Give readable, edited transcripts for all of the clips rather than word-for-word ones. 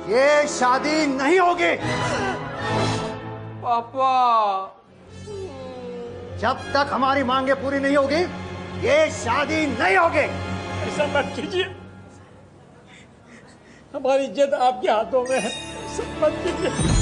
ये शादी नहीं होगी। पापा, जब तक हमारी मांगे पूरी नहीं होगी ये शादी नहीं होगी। ऐसा मत कीजिए, हमारी इज्जत आपके हाथों में है, सब मत कीजिए।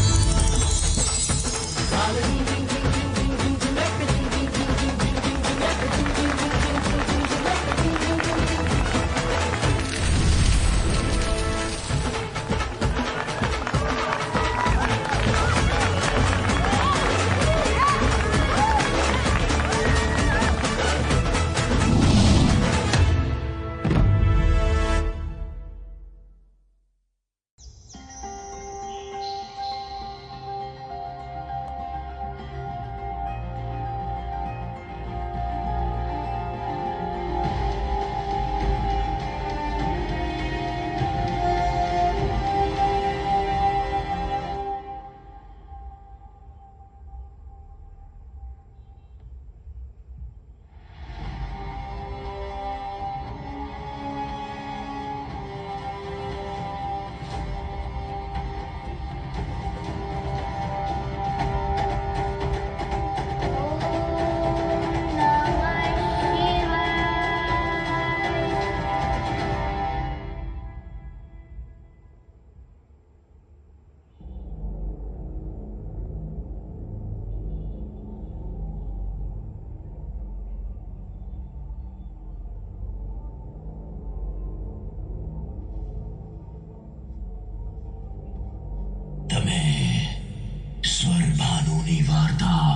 સ્વરભાનુની વાર્તા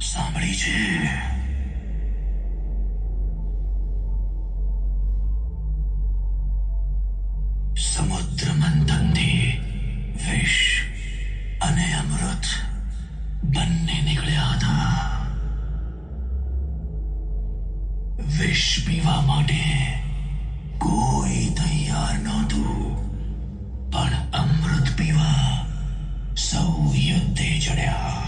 સાંભળી છે? સમુદ્ર મંથનથી વિષ અને અમૃત બંને નીકળ્યા હતા. વિષ પીવા માટે કોઈ તૈયાર નહોતું, પણ અમૃત પીવા સૌ યુદ્ધે ચડ્યા.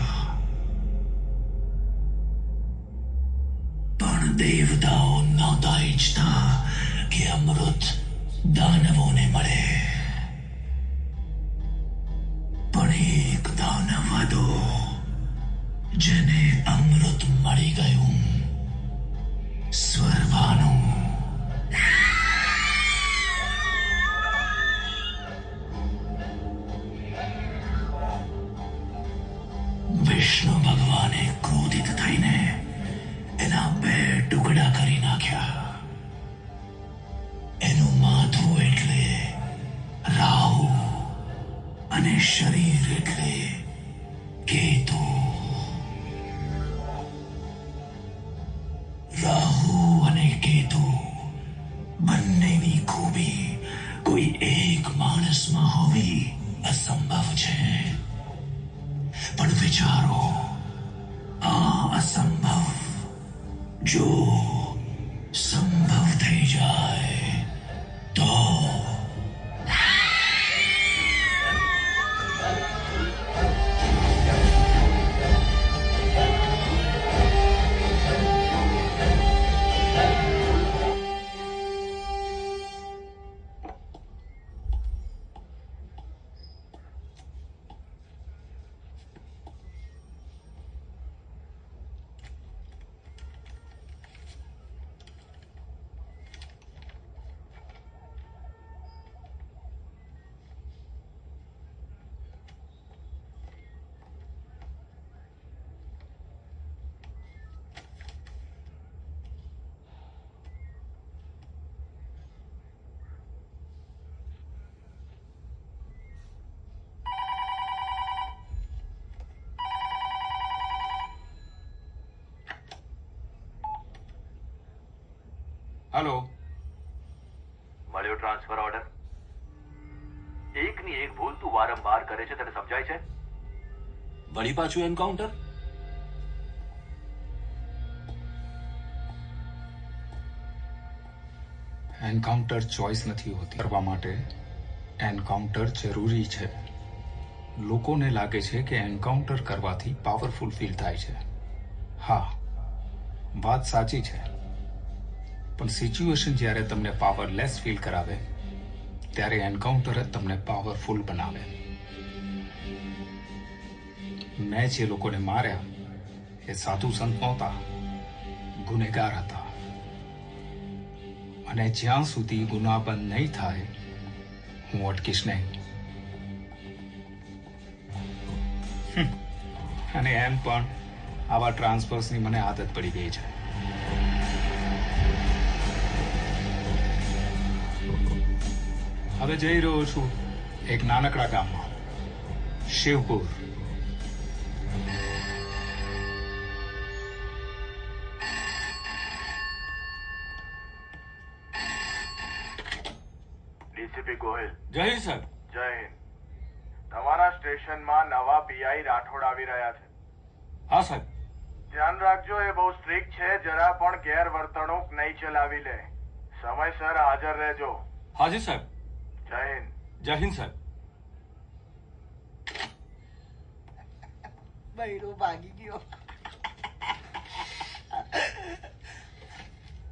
પણ દેવતાઓ નહોતા ઈચ્છતા કે અમૃત દાનવોને મળે. પણ એક દાનવ હતો જેને અમૃત મળી ગયું. સ્વરભાનુ. વિષ્ણુ ભગવાને ક્રોધિત થઈને એના 2 ટુકડા કરી નાખ્યા. એનું માથું એટલે રાહુ અને શરીર એટલે કેતુ. રાહુ અને કેતુ બંનેની ખૂબી કોઈ એક માણસમાં હોવી અસંભવ છે. પણ વિચારો, આ અસંભવ જો સંભવ થઈ જાય તો હેલો, મળ્યો ટ્રાન્સફર ઓર્ડર? એકની એક ભૂલ તું વારંવાર કરે છે, તને સમજાય છે? વળી પાછું એન્કાઉન્ટર? એન્કાઉન્ટર ચોઇસ નથી હોતી. કરવા માટે એન્કાઉન્ટર જરૂરી છે. લોકોને લાગે છે કે એન્કાઉન્ટર કરવાથી પાવરફુલ ફીલ થાય છે. હા, વાત સાચી છે, પણ સિચ્યુએશન જ્યારે તમને પાવરલેસ ફીલ કરાવે ત્યારે એન્કાઉન્ટર જ તમને પાવરફુલ બનાવે. મેં જે લોકોને માર્યા એ સાધુ સંત નહોતા, ગુનેગાર હતા. અને જ્યાં સુધી ગુના બંધ નહીં થાય હું અટકીશ નહીં. અને એમ પણ આવા ટ્રાન્સફર્સની મને આદત પડી ગઈ છે. હવે જઈ રહ્યો છું એક નાનકડા ગામમાં, શિવપુર. ડીસીપી ગોહિલ. જય હિન્દ સર. જય હિન્દ. તમારા સ્ટેશનમાં નવા પીઆઈ રાઠોડ આવી રહ્યા છે. હા સર. ધ્યાન રાખજો, એ બહુ સ્ટ્રિક્ટ છે. જરા પણ ગેરવર્તણૂક નહીં ચલાવી લે. સમયસર હાજર રહેજો. હાજી સર. જય હિન્દ. જય હિન્દ સર. બૈરો ભાગી ગયો.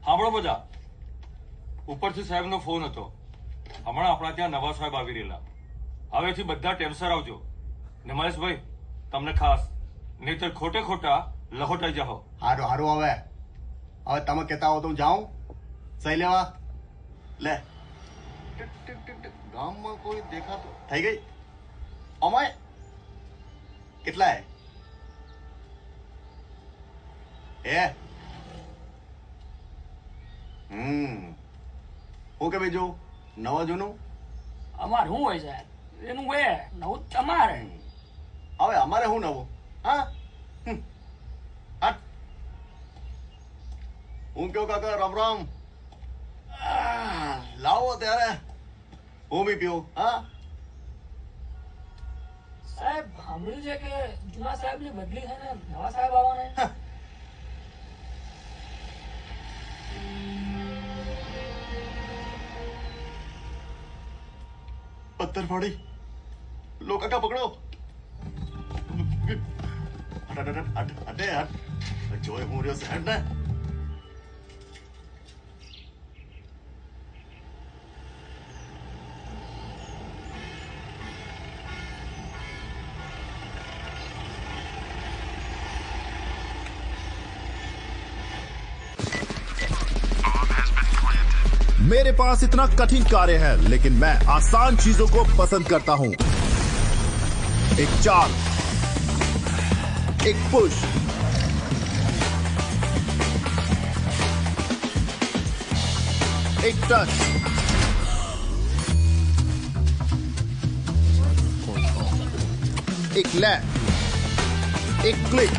સાંભળો બધા, ઉપરથી સાહેબનો ફોન હતો. હમણાં આપણા ત્યાં નવા સાહેબ આવી રહેલા. હવેથી બધા ટેમસર આવજો. ને મહેશભાઈ, તમને ખાસ, નહીતર ખોટે ખોટા લહોટાઈ જાઓ. હારું હારું. હવે તમે કહેતા હો તો હું જાઉં સહી લેવા. લે ગામમાં કોઈ દેખાતો થઈ ગઈ અમાય કેટલા એ હું કે બીજું નવા જૂનું અમારે શું હોય સાહેબ? એનું હોય નવું તમારે. હવે અમારે શું નવું? હા હું કયો કાકા રામ રામ. લાવો ત્યારે હું બી પીવું. હા સાહેબ સાંભળ્યું છે કે જૂના સાહેબ ની બદલી થઈને નવા સાહેબ આવવાના. પથ્થર ફાડી લો કાકા પકડો. હટે હટ જોઈ હું રહ્યો છે. હટ ને मेरे पास इतना कठिन कार्य है, लेकिन मैं आसान चीजों को पसंद करता हूं. एक चाल, एक पुश, एक टच, एक लैप, एक क्लिक.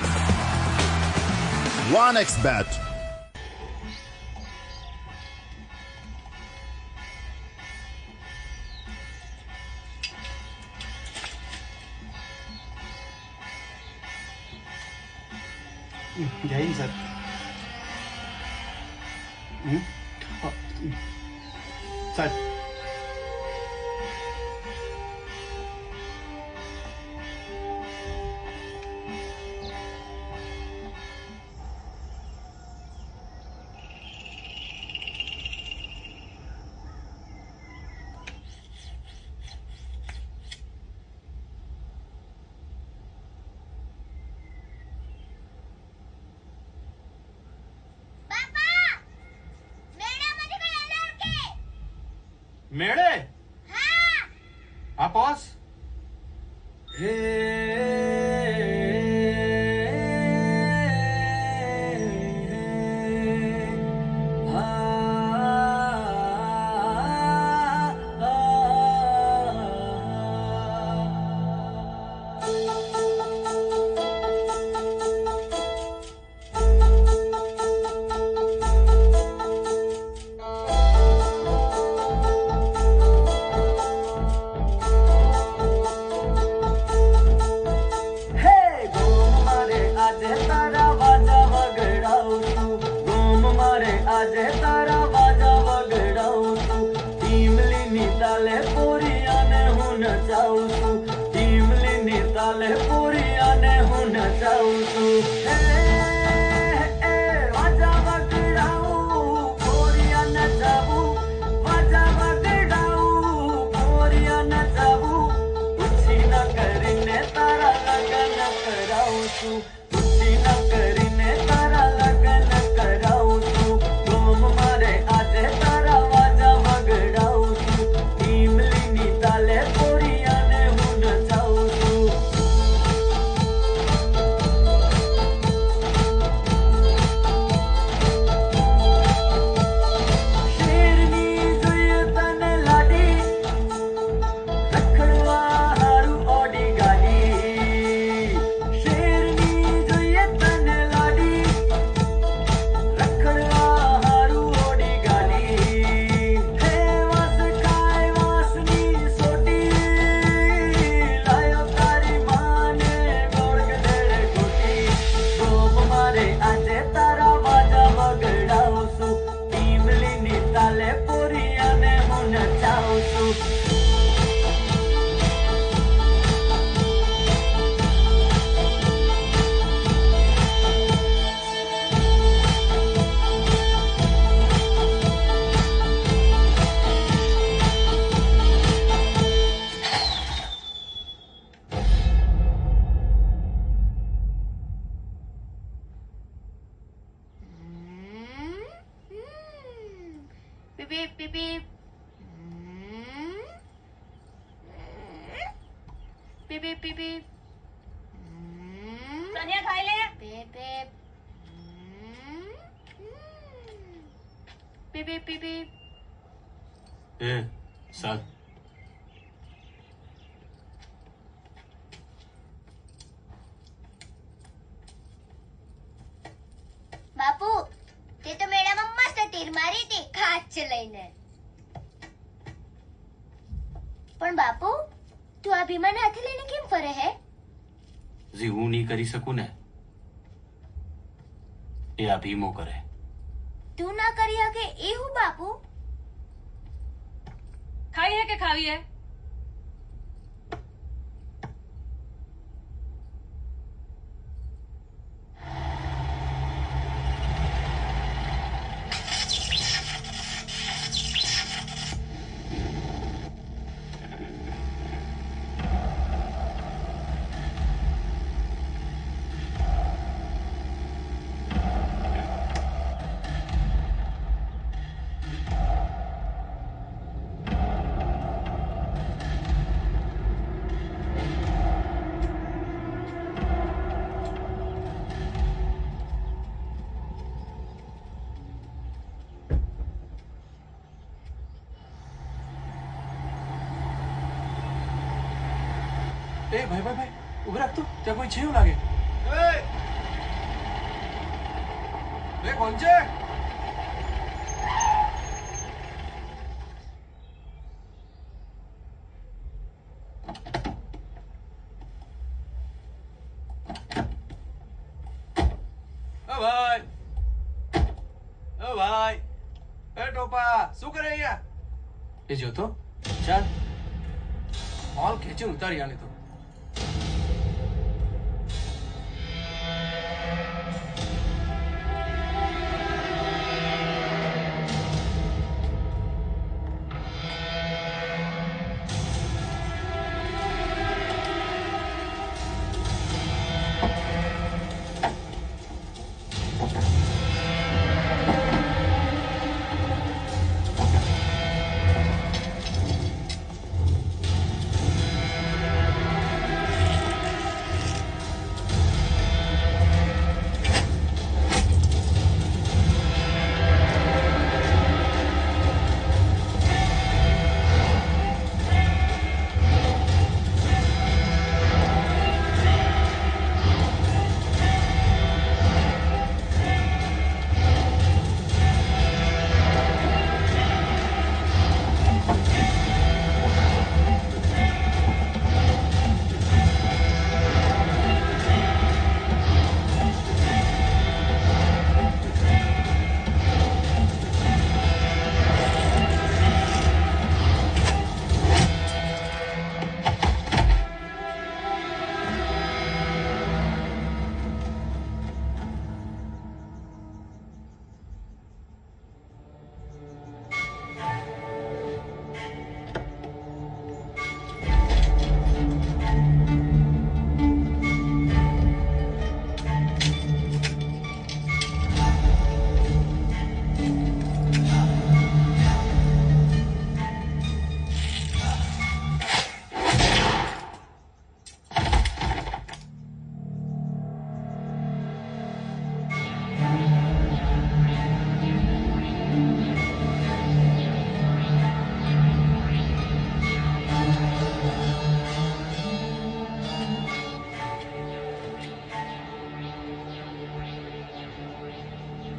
1xBet. જય હિન્દ સર. સાહેબ મેળે આ પાસ. છું, ખુશી ન કરીને તારા લગ્ન કરાવું છું. ધૂમ મારે આજે તારા વાજા વગડાવું છું. ઈમલીની તાલે પોરિયાને હું નચાવું છું. શેરની જોઈએ તને લાડી, રખડવા હારું ઓડી ગાડી. શેરની જોઈએ તને લાડી, રખડવા હારું ઓડી ગાડી. હે વાસ ખાય વાસની સોટી, લાયો તારી માને ગોળ ગધેડે ખોટી. ગોમ મારે આજે તારા વાજા વગડાવું છું. ઈમલીની તાલે પોરિયાને હું નચાવું છું. Beep beep beep beep. Beep beep beep beep. Saniya ખાઈ લે. Beep beep. Beep beep beep beep. એ સાત બાપુ, તે તો મેળામાં મસ્ત તીર મારી હતી કાચ લઈને. પણ બાપુ, તું આ ભીમાને હાથે લઈને કેમ ફરે હે? જી હું નહીં કરી શકું ને, એ આ ભીમો કરે. તું ના કરી શકે એ હું બાપુ? ખાઈ હે કે ખાવી હે? એ ભાઈ ભાઈ ભાઈ ઉભી રાખ તું, ત્યાં કોઈ છે એવું લાગે. એ કોણ છે? ઓ ભાઈ, ઓ ભાઈ, એ ટોપા શું કરે અહીંયા? એ જોતો ચાલ હોલ ખેંચીને ઉતારી આને તો.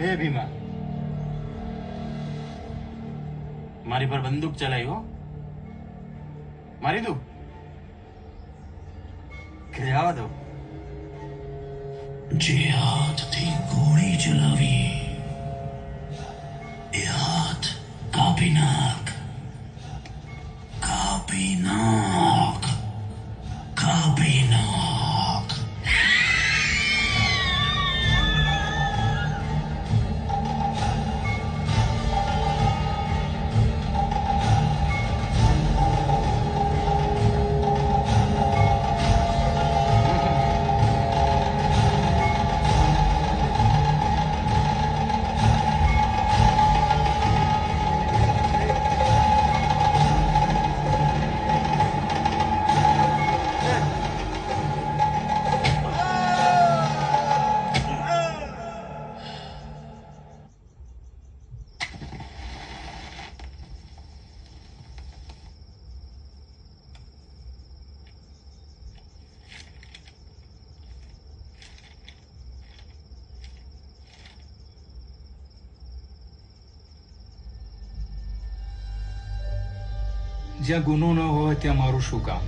હે ભીમા, મારી પર બંદૂક ચલાવી હો, મારી દઉં કે જવા દો? જે હાથથી ગોળી ચલાવી એ હાથ કાપી નાખ, કાપી નાખ, કાપી નાખ. જ્યાં ગુનો ન હોય ત્યાં મારું શું કામ?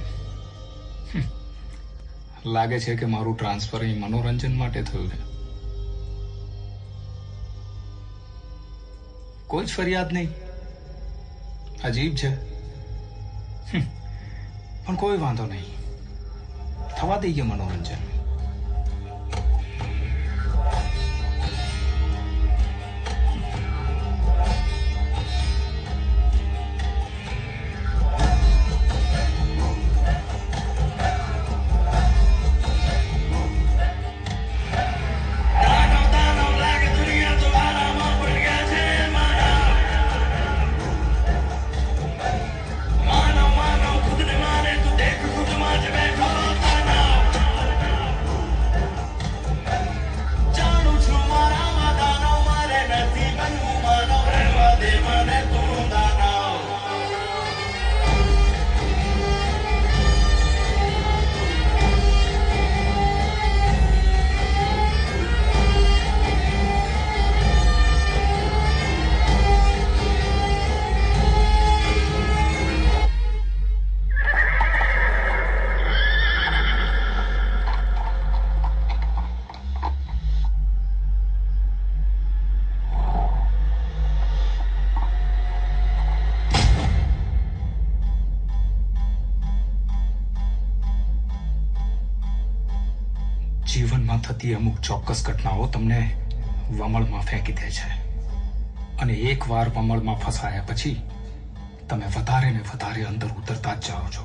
લાગે છે કે મારું ટ્રાન્સફર અહીં મનોરંજન માટે થયું છે. કોઈ જ ફરિયાદ નહીં. અજીબ છે, પણ કોઈ વાંધો નહીં, થવા દઈએ મનોરંજન. જીવનમાં થતી અમુક ચોક્કસ ઘટનાઓ તમને વમળમાં ફેંકી દે છે, અને એકવાર વમળમાં ફસાયા પછી તમે વધારે ને વધારે અંદર ઉતરતા જ જાઓ છો.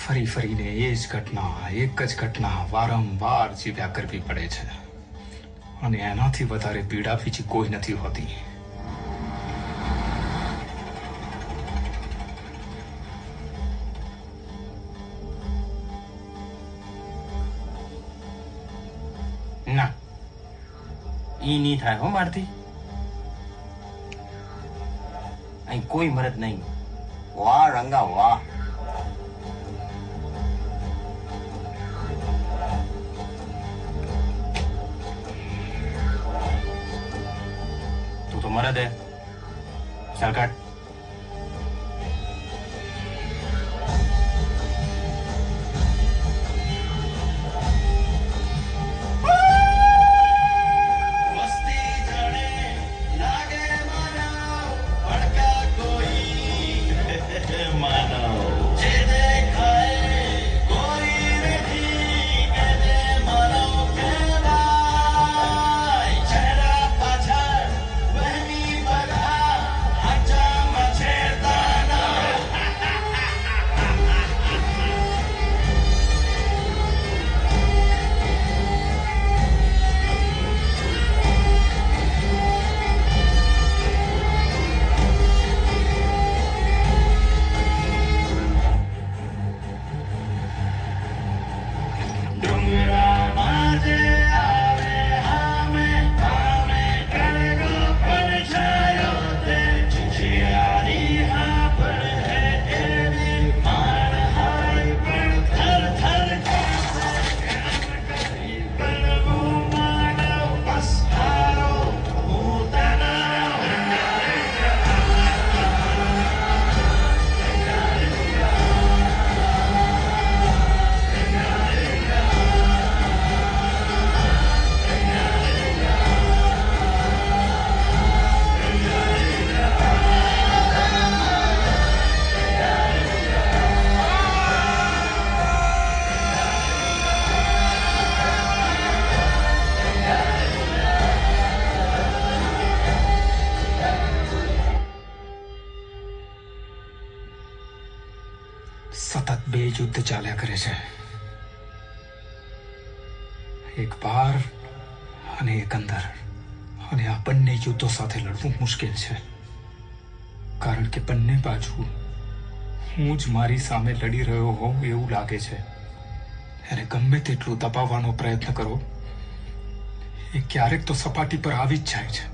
ફરી ફરીને એ જ ઘટના, એક જ ઘટના વારંવાર જીવ્યા કરવી પડે છે, અને એનાથી વધારે પીડા બીજી કોઈ નથી હોતી. ના, ઈ નહીં થાય હો મારથી. અહીં કોઈ મરદ નહીં. વાહ રંગા વાહ. તું તો મરદ હે, ચાલ કાટ. બે યુદ્ધ ચાલ્યા કરે છે, એક બહાર અને એક અંદર. અને આ બંને યુદ્ધો સાથે લડવું મુશ્કેલ છે, કારણ કે બંને બાજુ હું જ મારી સામે લડી રહ્યો હોઉં એવું લાગે છે. અને ગમે તેટલું દબાવવાનો પ્રયત્ન કરો, એ ક્યારેક તો સપાટી પર આવી જ જાય છે.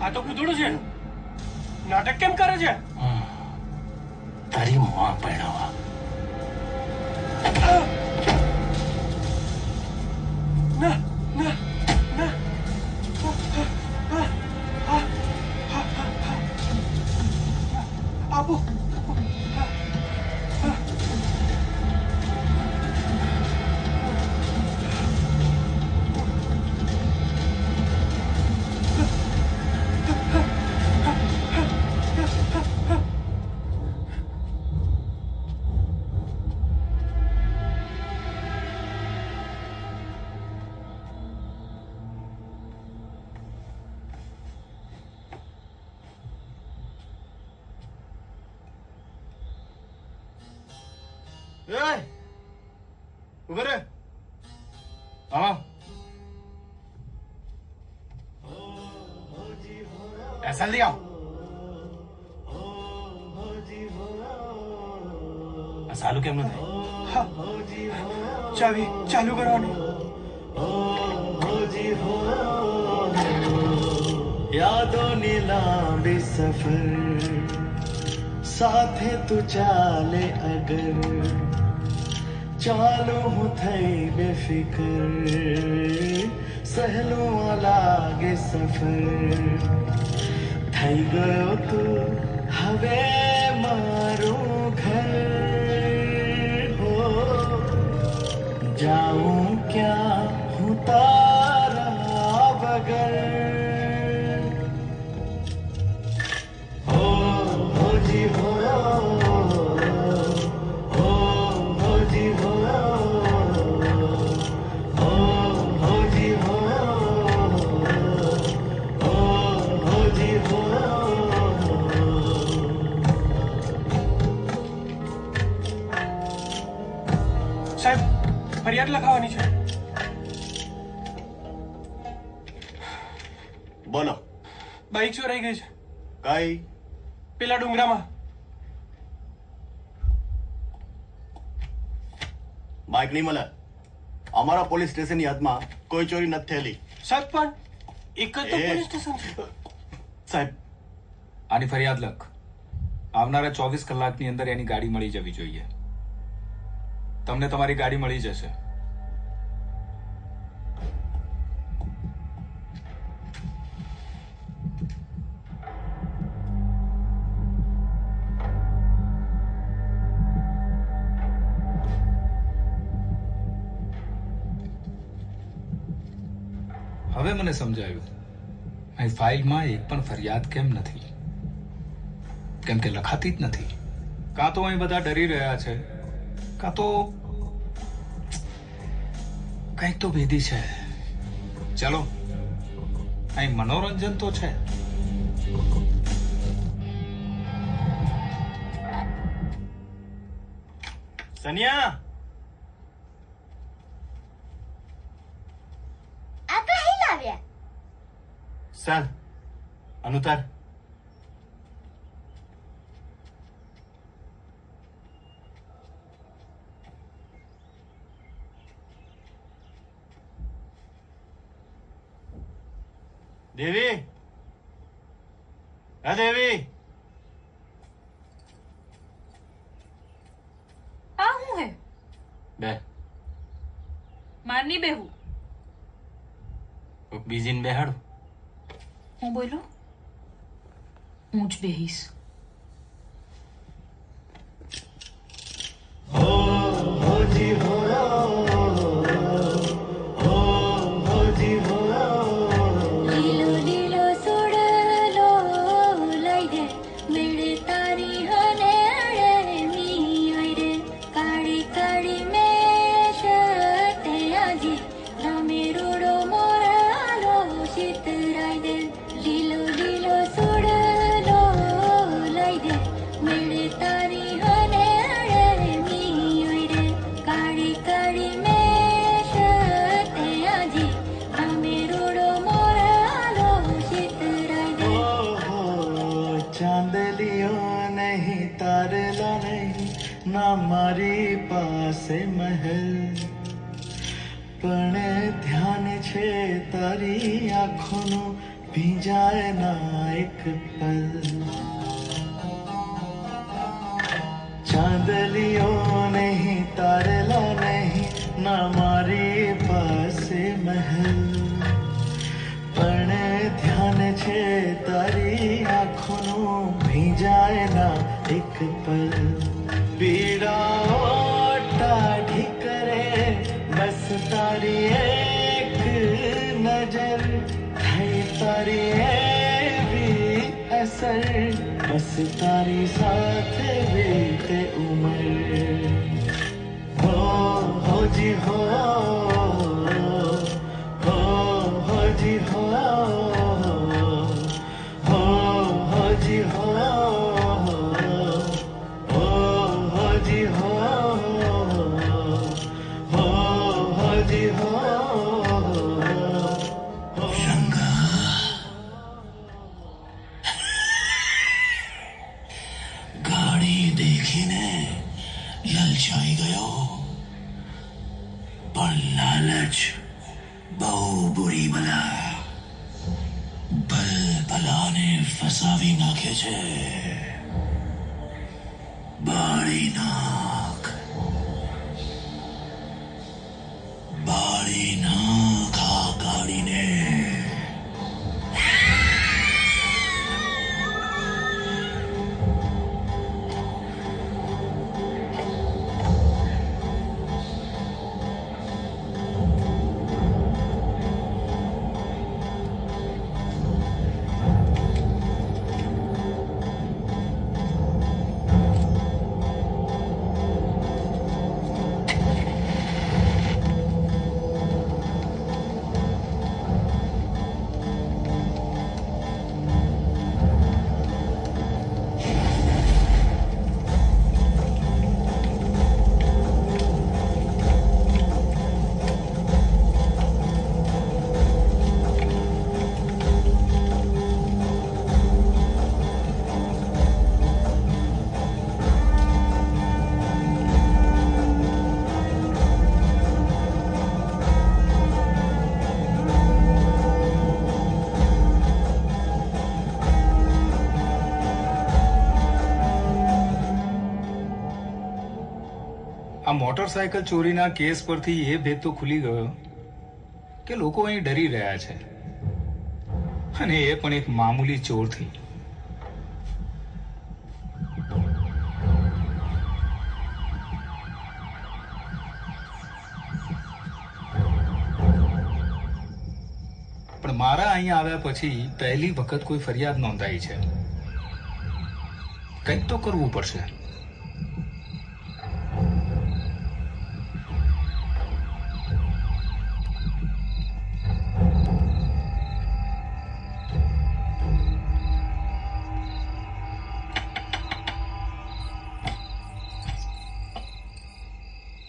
આ તો કૂતરું છે. નાટક કેમ કરે છે? તારી મોં પરણાવા. ના ના ના. આપો. ઉભે રે. હા, ऐसा लिया સાલું કેમ ન થાય? ચાવી ચાલુ કરવાની. યાદોની લાંબી સફર સાથે તું ચાલે અગર, ચાલો હું થઈ બેફિકર, સહેલું લાગે સફર. થઈ ગયો તું હવે મારું ઘર, હો જાઉં ક્યાં હું તારા વગર. જી હો સાહેબ, ફરિયાદ લખાવવાની છે. બોલો. બાઈક ચોરાઈ ગઈ છે. કઈ? પેલા ડુંગરામાં. બાઇક નહીં મળે. અમારા પોલીસ સ્ટેશનની હદમાં કોઈ ચોરી નથી થયેલી. સાહેબ, પણ એક જ તો પોલીસ સ્ટેશન છે. સાહેબ, આની ફરિયાદ લખ. આવનારા 24 કલાકની અંદર એની ગાડી મળી જવી જોઈએ. તમને તમારી ગાડી મળી જશે. હવે મને સમજાયું અહીં ફાઇલમાં એક પણ ફરિયાદ કેમ નથી. કેમ કે લખાતી જ નથી. કાં તો અહીં બધા ડરી રહ્યા છે, કાં તો કંઈક તો ભેદી છે. ચલો, અહીં મનોરંજન તો છે. સનિયા, આ કઈ લાવ્યા? ચાલ અનુતાર. દેવી, હે દેવી, આ હું હે બે માર ની બેહું. બીજીને બેહાડું. હું બોલું હું જ બેહીશ. લીલો લીલો સોડલો લઈ દે મેળે તારી હને મી હોય રે કાળી કાળી મેષ તે આજે રામે રોડો મોરાલો શીતરાઈ દે લીલો લીલો સોડલો લઈ દે મેળે તારી હને મી હોય રે કાળી કાળી મેષ તે આજે રામે રોડો મોરાલો શીતરાઈ દે ચાંદલિયો નહીં તારેલા નહીં ના મારી પાસે મહેલ પણ ધ્યાન છે તારી આંખોનું ભીંજાય ના એક પલ ચાંદલિયો નહીં તારેલા નહીં ના મારી પાસે મહેલ પણ ધ્યાન છે તારી આંખોનું ભીંજાય ના એક પલ પીડાઓ ટાઢી કરે બસ તારી એક નજર થઈ તારી એવી અસર બસ તારી સાથે વીતે ઉમર હો જી હો જી હો જી હો જી હો જી હો ગાડી દેખીને લલચાઈ ગયો, પણ લાલચ બહુ બુરી બલા ભલાને ફસાવી નાખે છે. બાળી નાખ આ ગાડીને. આ મોટરસાયકલ ચોરીના કેસ પરથી એ ભેદ તો ખુલી ગયો કે લોકો અહીં ડરી રહ્યા છે, અને એ પણ એક મામૂલી ચોરથી. પણ મારા અહીં આવ્યા પછી પહેલી વખત કોઈ ફરિયાદ નોંધાઈ છે. કંઈક તો કરવું પડશે.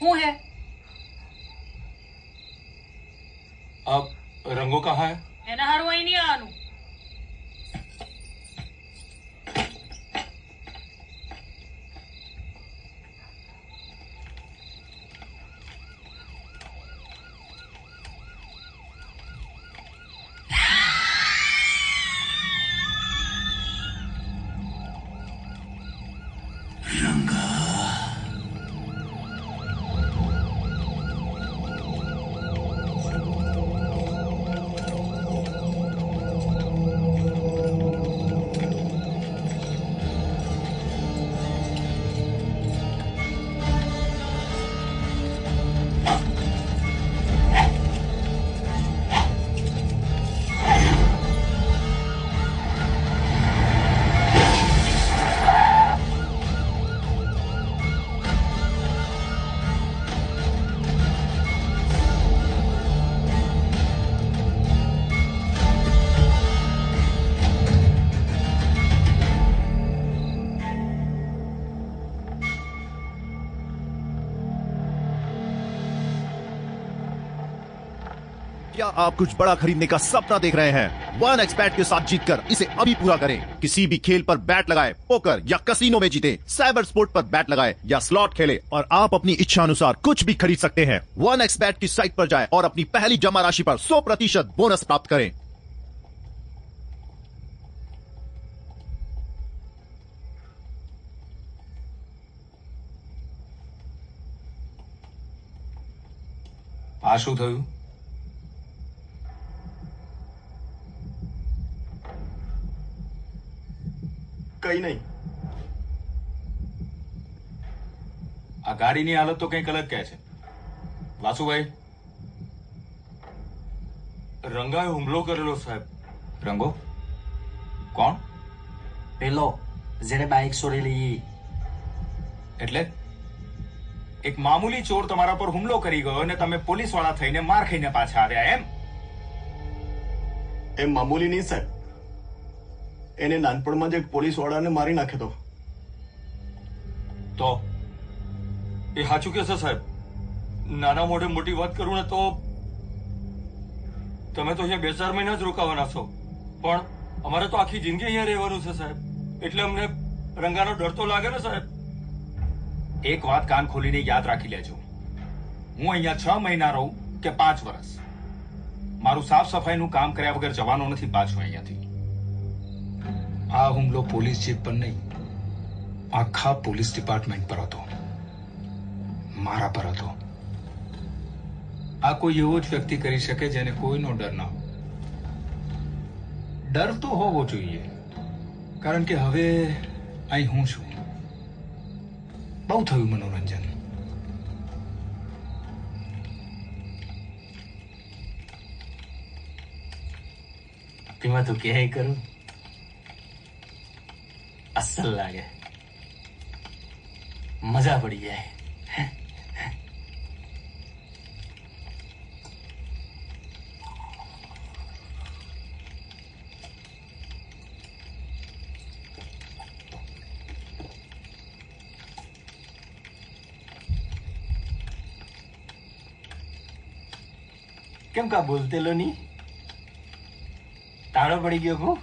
હું है अब रंगो कहाँ है? એના હારું અહીં નહીં આવવાનું. आप कुछ बड़ा खरीदने का सपना देख रहे हैं? वन एक्सबेट के साथ जीतकर इसे अभी पूरा करें। किसी भी खेल पर बैट लगाए, पोकर या कसिनो में जीते, साइबर स्पोर्ट पर बैट लगाए या स्लॉट खेले और आप अपनी इच्छा अनुसार कुछ भी खरीद सकते हैं। वन एक्सबेट की साइट पर जाएं और अपनी पहली जमा राशि पर 100% बोनस प्राप्त करें। આ શું થયું? કઈ નહીં. આ ગાડીની હાલત તો કંઈક અલગ કહે છે. વાસુભાઈ, રંગાએ હુમલો કરેલો સાહેબ. રંગો કોણ? પેલો જેને બાઇક છોડેલી. એટલે એક મામૂલી ચોર તમારા પર હુમલો કરી ગયો અને તમે પોલીસ વાળા થઈને માર ખાઈને પાછા આવ્યા એમ? એ મામૂલી નહીં સાહેબ, એને નાનપણમાં જ એક પોલીસ વાળાને મારી નાખ્યો તો એ સાચું કે છે સાહેબ? નાના મોઢે મોટી વાત કરું ને તો તમે તો અહીંયા 2-4 મહિના જ રોકાવાના છો, પણ અમારે તો આખી જિંદગી અહીંયા રહેવાનું છે સાહેબ, એટલે અમને રંગાનો ડર તો લાગે ને સાહેબ. એક વાત કાન ખોલીને યાદ રાખી લેજો, હું અહીંયા 6 મહિના રહું કે 5 વર્ષ, મારું સાફ સફાઈનું કામ કર્યા વગર જવાનો નથી પાછો અહીંયાથી. આ હુમલો પોલીસ જીપ પર નહીં, આખા પોલીસ ડિપાર્ટમેન્ટ પર હતો, મારા પર હતો. આ કોઈ એવો જ વ્યક્તિ કરી શકે જેને કોઈનો ડર ના હોય. ડર તો હોવો જોઈએ, કારણ કે હવે અહીં હું છું. બહુ થયું મનોરંજન. તેમાં તો ક્યાંય કરું અસલ લાગે, મજા પડી જાય. કેમ કા બોલતેલો નહીં? તાળો પડી ગયો હું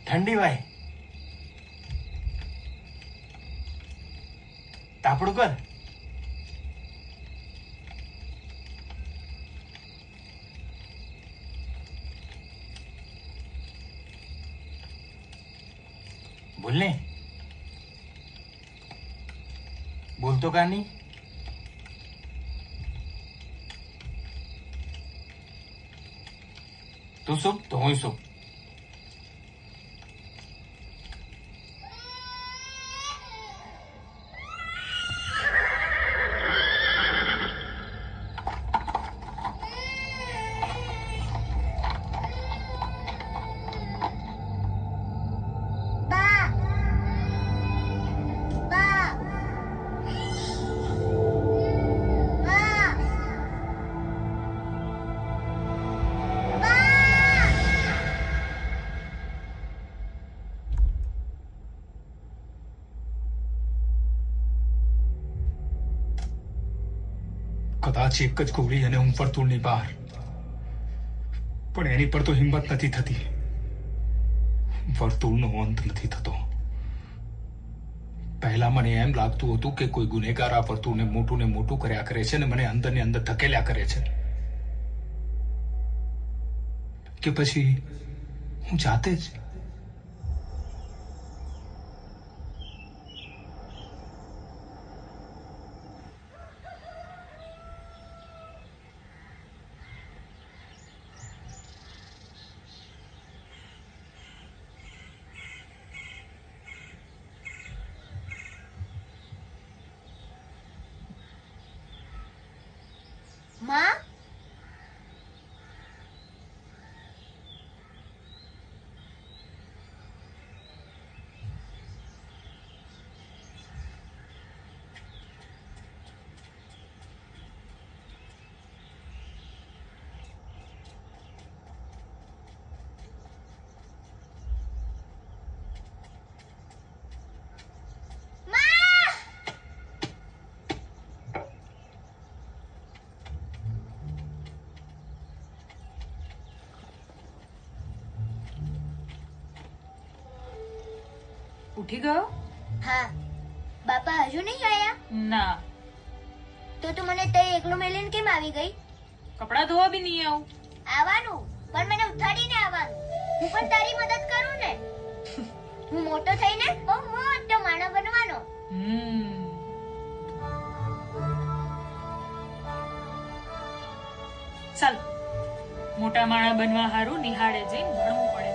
ઠંડી ભાઈ, તાપડું કર. બોલ ને, બોલતો કા નહીં? તું શું તો હું શું? કદાચ એક જ ગોળી અને હું વર્તુળની બહાર, પણ એની પર તો હિંમત નથી થતી. વર્તુળનો અંત નથી થતો. પહેલા મને એમ લાગતું હતું કે કોઈ ગુનેગાર આ વર્તુળને મોટું ને મોટું કર્યા કરે છે અને મને અંદર ને અંદર ધકેલ્યા કરે છે, કે પછી હું જાતે જ. માં, ઉઠી ગયો? હા. બાપા હજુ નહીં આયા? ના. તો મને તઈ એકલું મેલીને કેમ આવી ગઈ? કપડાં ધોવા બી નહીં આવું. આવવાનું, પણ મને ઉઠાડીને આવવાનું. હું પણ તારી મદદ કરું ને. હું મોટો થઈને બહુ મોટો માણસ બનવાનો. ચાલ, મોટા માણસ બનવા હારું નિહાળે જઈને ભણવું પડે.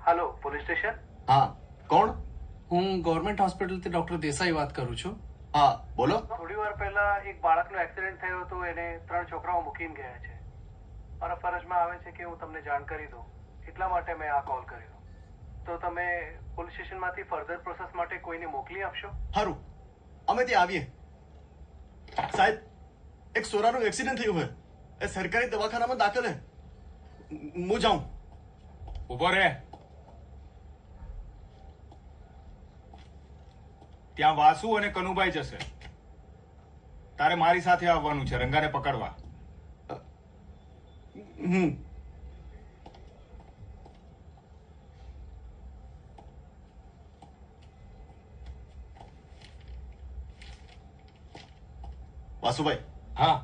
Hello, police station? હા, કોણ? હું ગવર્મેન્ટ હોસ્પિટલથી ડોક્ટર દેસાઈ વાત કરું છું. હા, બોલો. થોડી વાર પહેલા એક બાળકનો એક્સિડન્ટ થયો હતો, એને 3 છોકરાઓ મૂકીને ગયા છે. મારા ફરજમાં આવે છે કે હું તમને જાણ કરી દઉં, એટલા માટે મેં આ કોલ કર્યો. તો તમે પોલીસ સ્ટેશનમાંથી ફર્ધર પ્રોસેસ માટે કોઈને મોકલી આપશો? સારું, અમે ત્યાં આવીએ. સાહેબ, એક સોરાનું એક્સિડન્ટ થયું છે. એ સરકારી દવાખાનામાં દાખલ છે. હું જાઉં. ઉભો રહે. ત્યાં વાસુ અને કનુભાઈ જશે. તારે મારી સાથે આવવાનું છે રંગાને પકડવા. વાસુભાઈ. હા.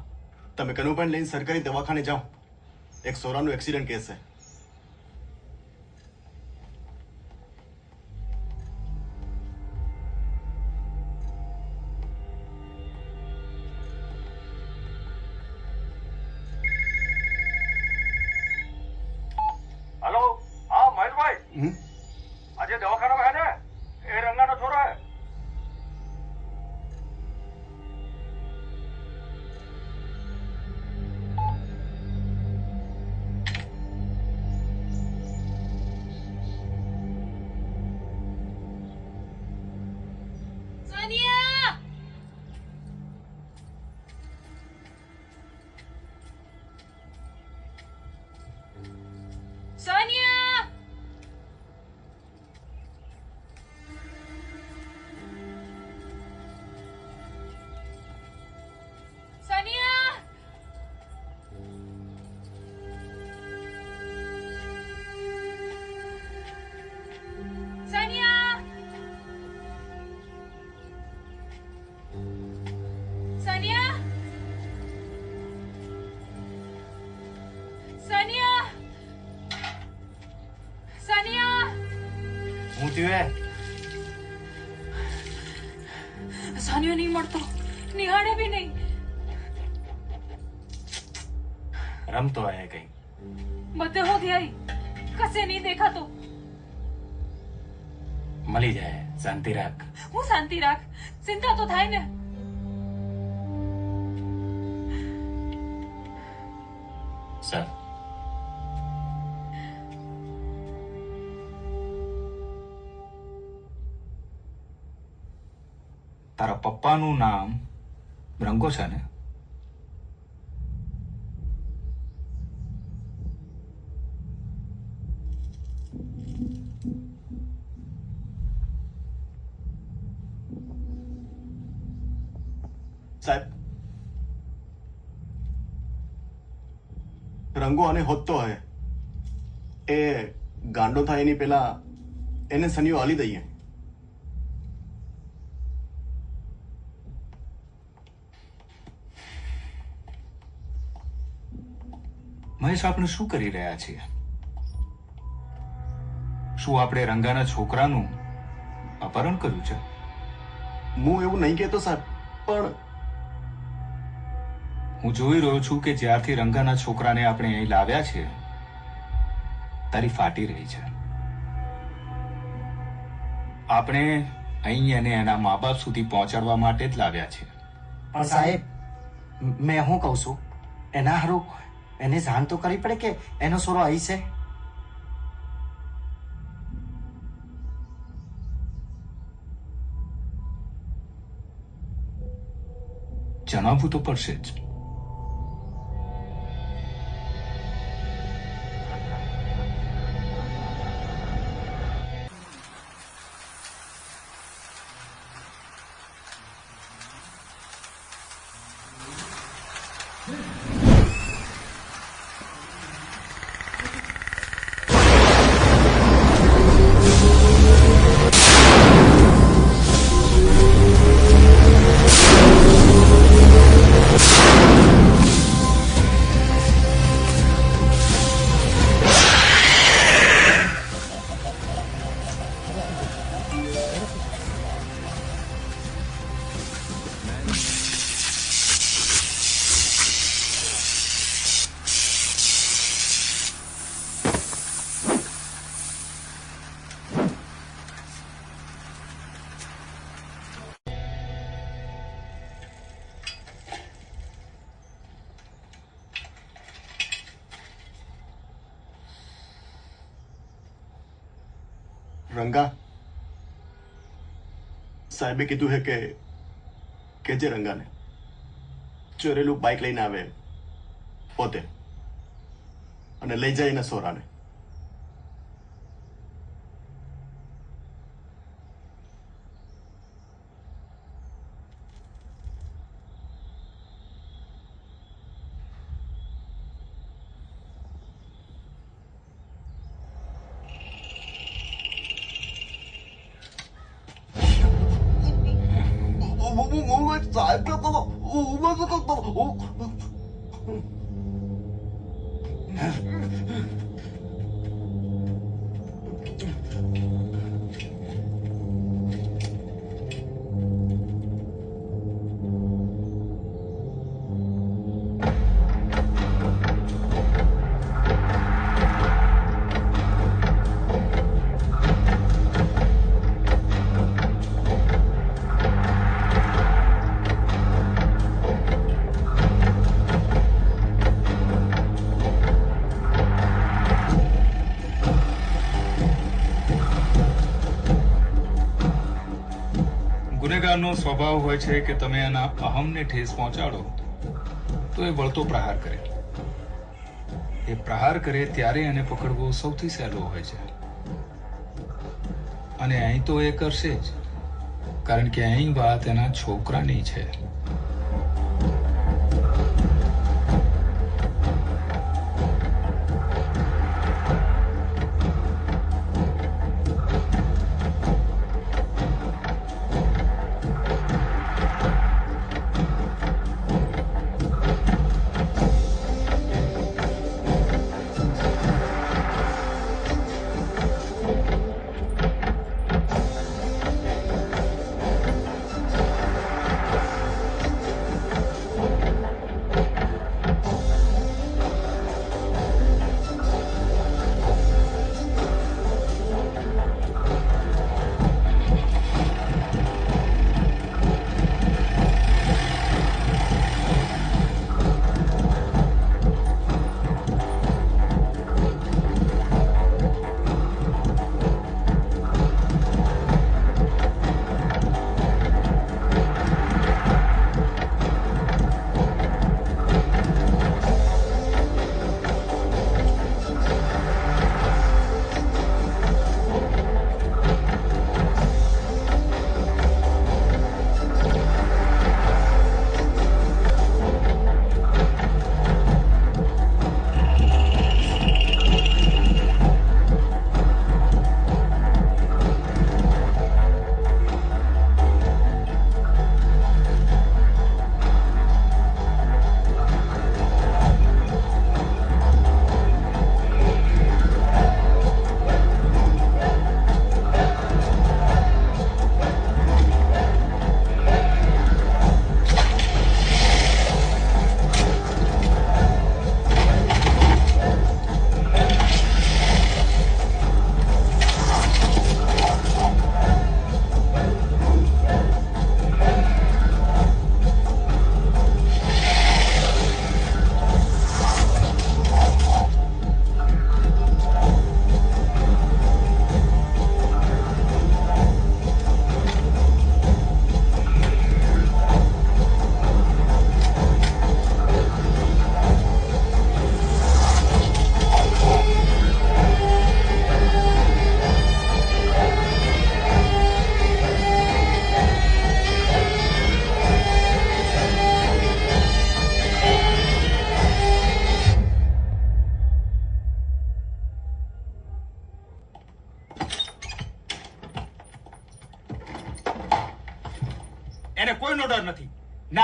તમે કનુભાઈ લઈને સરકારી દવાખાને જાઓ. એક સોરાનું એક્સિડન્ટ કેસ છે. हेलो, हाँ महेश भाई, आज ये दवाखाना में है ना, ये रंगाना छोरा है. સાનિયા! સાનિયા! સાનિયા! સાનિયા! સાનિયા! સાનિયા! સાનિયા! હું થયું સાનિયો નહીં મળતો, નિહાળે भी नहीं. રમતો આયા કઈ. બધે હો ગયા ही, કસે નહીં દેખાતો. મળી જાય, શાંતિ રાખ. હું શાંતિ રાખ, ચિંતા તો થાય ને. સર, તારા પપ્પાનું નામ રંગો છે ને? સાહેબ, રંગો અને હોતો હે એ ગાંડો થાય એની પેલા એને સનીઓ આલી દઈએ. મહેશ, આપણે શું કરી રહ્યા છીએ? શું આપણે રંગાના છોકરાનું અપહરણ કર્યું છે? હું એવું નહીં કહેતો સાહેબ, પણ હું જોઈ રહ્યો છું કે જ્યારથી રંગાના છોકરાને આપણે અહીં લાવ્યા છે તારી ફાટી રહી છે. આપણે અહીં અને એના મા બાપ સુધી પહોંચાડવા માટે જ લાવ્યા છે. પણ સાહેબ, મેં શું કહું છું, એના હારું એને જાણ તો કરવી પડે કે એનો સોરો અહીં છે. જણાવવું તો પડશે જ. રંગા, સાહેબે કીધું છે કે જે રંગાને ચોરેલું બાઇક લઈને આવે પોતે અને લઈ જાય એના સોરાને. ગુનેગારનો સ્વભાવ હોય છે કે તમે એના અહમને ઠેસ પહોંચાડો તો એ વળતો પ્રહાર કરે. એ પ્રહાર કરે ત્યારે એને પકડવો સૌથી સહેલો હોય છે. અને અહીં તો એ કરશે જ, કારણ કે અહીં વાત એના છોકરાની છે.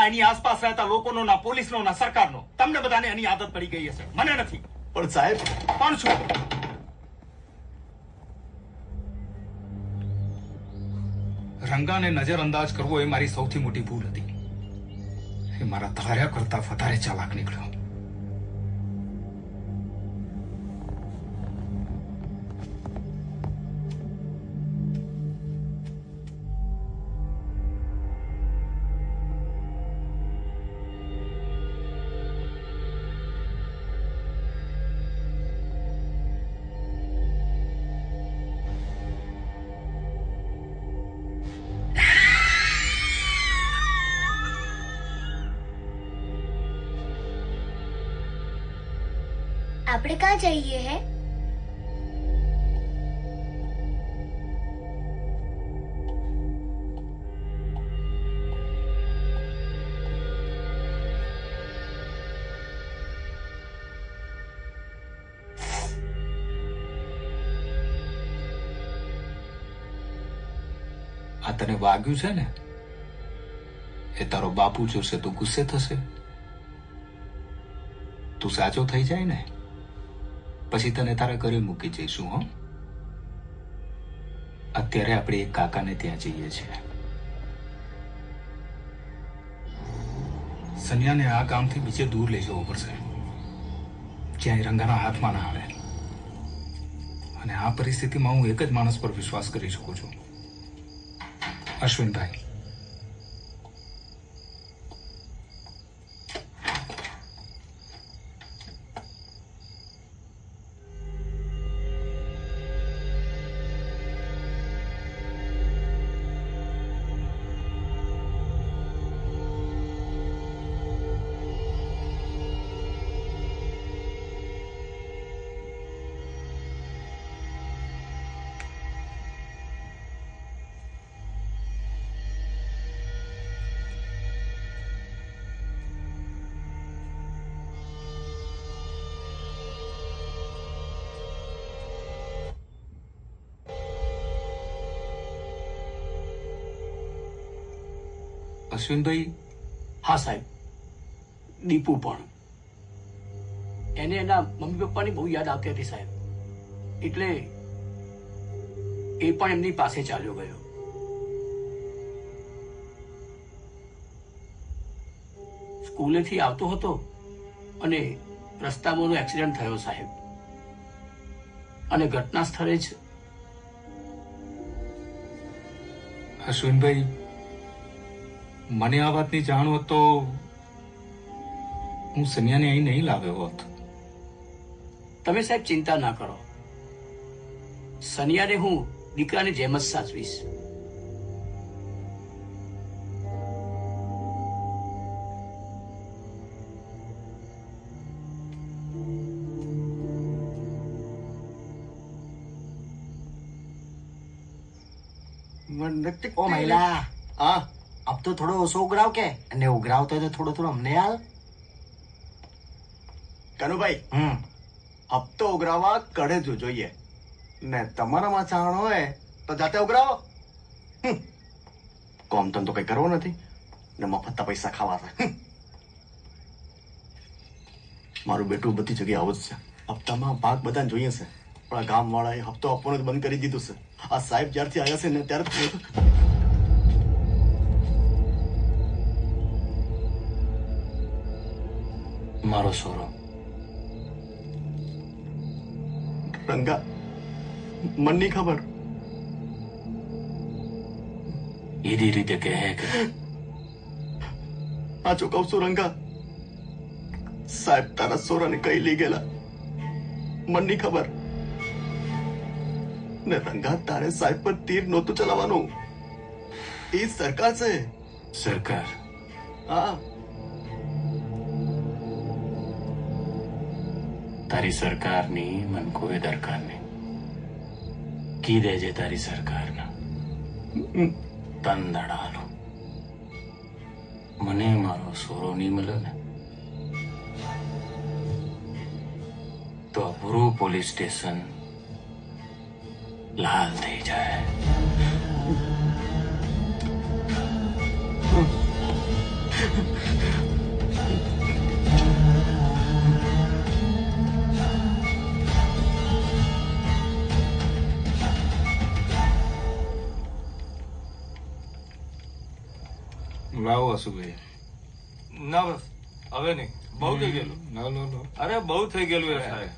ના એની આસપાસ રહેતા લોકોનો, ના પોલીસનો, ના સરકારનો. તમને બધાને એની આદત પડી ગઈ હશે, મને નથી. પણ સાહેબ, પણ શું? રંગાને નજરઅંદાજ કરવો એ મારી સૌથી મોટી ભૂલ હતી. એ મારા ધાર્યા કરતા વધારે ચાલાક નીકળ્યો. આપણે कहाँ જઈએ હે? આ તને વાગ્યું છે ને, એ તારો બાપુ જોશે તો ગુસ્સે થશે. તું સાચો થઈ જાય ને પછી તને તારા ઘરે મૂકી જઈશું. હો, અત્યારે આપણે એક કાકાને ત્યાં જઈએ છીએ. સનિયાને આ કામથી બીજે દૂર લઈ જવો પડશે, જ્યાં રંગાના હાથમાં ના આવે. અને આ પરિસ્થિતિમાં હું એક જ માણસ પર વિશ્વાસ કરી શકું છું, અશ્વિનભાઈ. અશ્વિનભાઈ. હા સાહેબ, દીપુ પણ એને એના મમ્મી પપ્પાની બહુ યાદ આવતી હતી સાહેબ, એટલે એ પણ એમની પાસે ચાલ્યો ગયો. સ્કૂલેથી આવતો હતો અને રસ્તામાં એક્સિડન્ટ થયો સાહેબ, અને ઘટના સ્થળે જ. અશ્વિનભાઈ, મને આ વાતની જાણ હોત તો હું સનિયાને અહીં નહીં લાવ્યો હોત. તમે સાહેબ ચિંતા ના કરો, સનિયાને હું દીકરાની જેમ જ સાચવીશ. ઓ મહિલા, હા, अब तो थोड़ो ओसो उगराव के અને ઉઘરાવતો હોય તો થોડો થોડો અમને હાલ. કનુભાઈ, હપ્તો ઉઘરાવા કડે જોઈએ ને તમારામાં ચાણ હોય તો જાતે ઉઘરાવો. કોમ ધંધો કઈ કરવો નથી ને મફતના પૈસા ખાવા છે. મારું બેટું બધી જગ્યાએ આવું જ છે. હપ્તામાં ભાગ બધાને જોઈએ છે, પણ આ ગામ વાળાએ હપ્તો આપવાનું જ બંધ કરી દીધું છે. આ સાહેબ જ્યારથી આવ્યા છે ને ત્યારે મારો સોરો રંગા, મનની ખબર એવી રીતે કહે કે આ કહું છું રંગા, સાહેબ તારા સોરાને કઈ લઈ ગયેલા મનની ખબર ને રંગા, તારે સાહેબ પર તીર નહોતું ચલાવવાનું. એ સરકાર છે. સરકાર? હા, તારી સરકારની મન કોઈ દરકાર નહીં. કી દેજે તારી સરકારના તન દડાલો. મને મારો સોરો નહીં મળે ને તો આ પૂરું પોલીસ સ્ટેશન લાલ થઈ જાય. લાવો વાસુભાઈ. ના બસ હવે નહીં, બહુ થઈ ગયેલું. લો. અરે બહુ થઈ ગયેલું એ સાહેબ.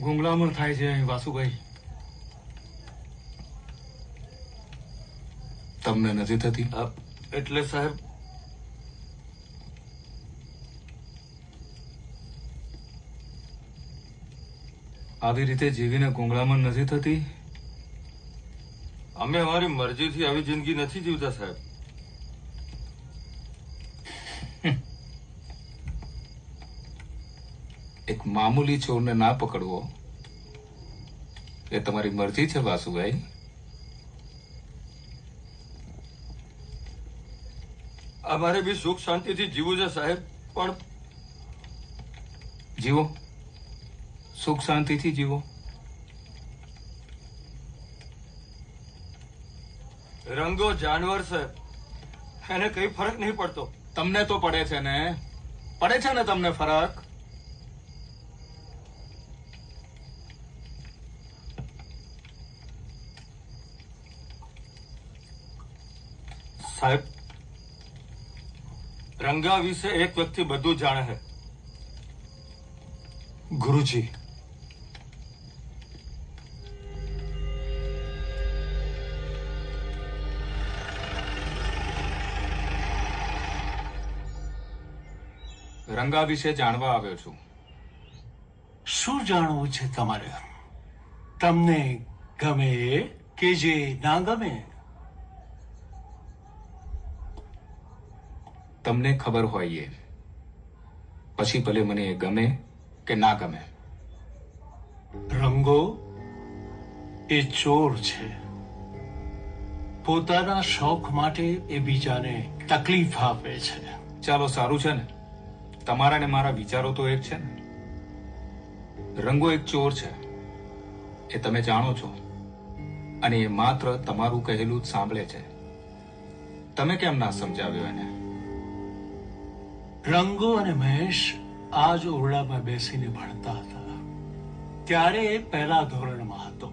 ગુંગળામણ થાય છે અહીં વાસુભાઈ. તમને નથી થતી? એટલે સાહેબ આવી રીતે જીવીને ગુંગળામણ નથી થતી? અમે અમારી મરજીથી આવી જિંદગી નથી જીવતા સાહેબ. એક મામૂલી ચોરને ના પકડવો એ તમારી મરજી છે વાસુભાઈ. અમારે બી સુખ શાંતિથી જીવવું છે સાહેબ, પણ જીવો, સુખ શાંતિથી જીવો. રંગો જાનવર છે, એને કઈ ફરક નહીં પડતો. તમને તો પડે છે ને, પડે છે ને તમને ફરક. સાહેબ રંગા વિશે એક વ્યક્તિ બધું જાણે છે. ગુરુજી, રંગા વિશે જાણવા આવ્યો છું. શું જાણવું છે તમારે? તમને ગમે કે જે ના ગમે? તમને ખબર હોય એ પછી ભલે મને એ ગમે કે ના ગમે. રંગો એ ચોર છે. પોતાના શોખ માટે એ બીજાને તકલીફ આપે છે. ચાલો સારું છે ને, તમારા ને મારા વિચારો તો એક છે ને. રંગો એક ચોર છે એ તમે જાણો છો, અને એ માત્ર તમારું કહેલું જ સાંભળે છે. તમે કેમ ના સમજાવ્યો એને? રંગો અને મહેશ આ જ ઓરડામાં બેસીને ભણતા હતા. ત્યારે એ પહેલા ધોરણમાં હતો.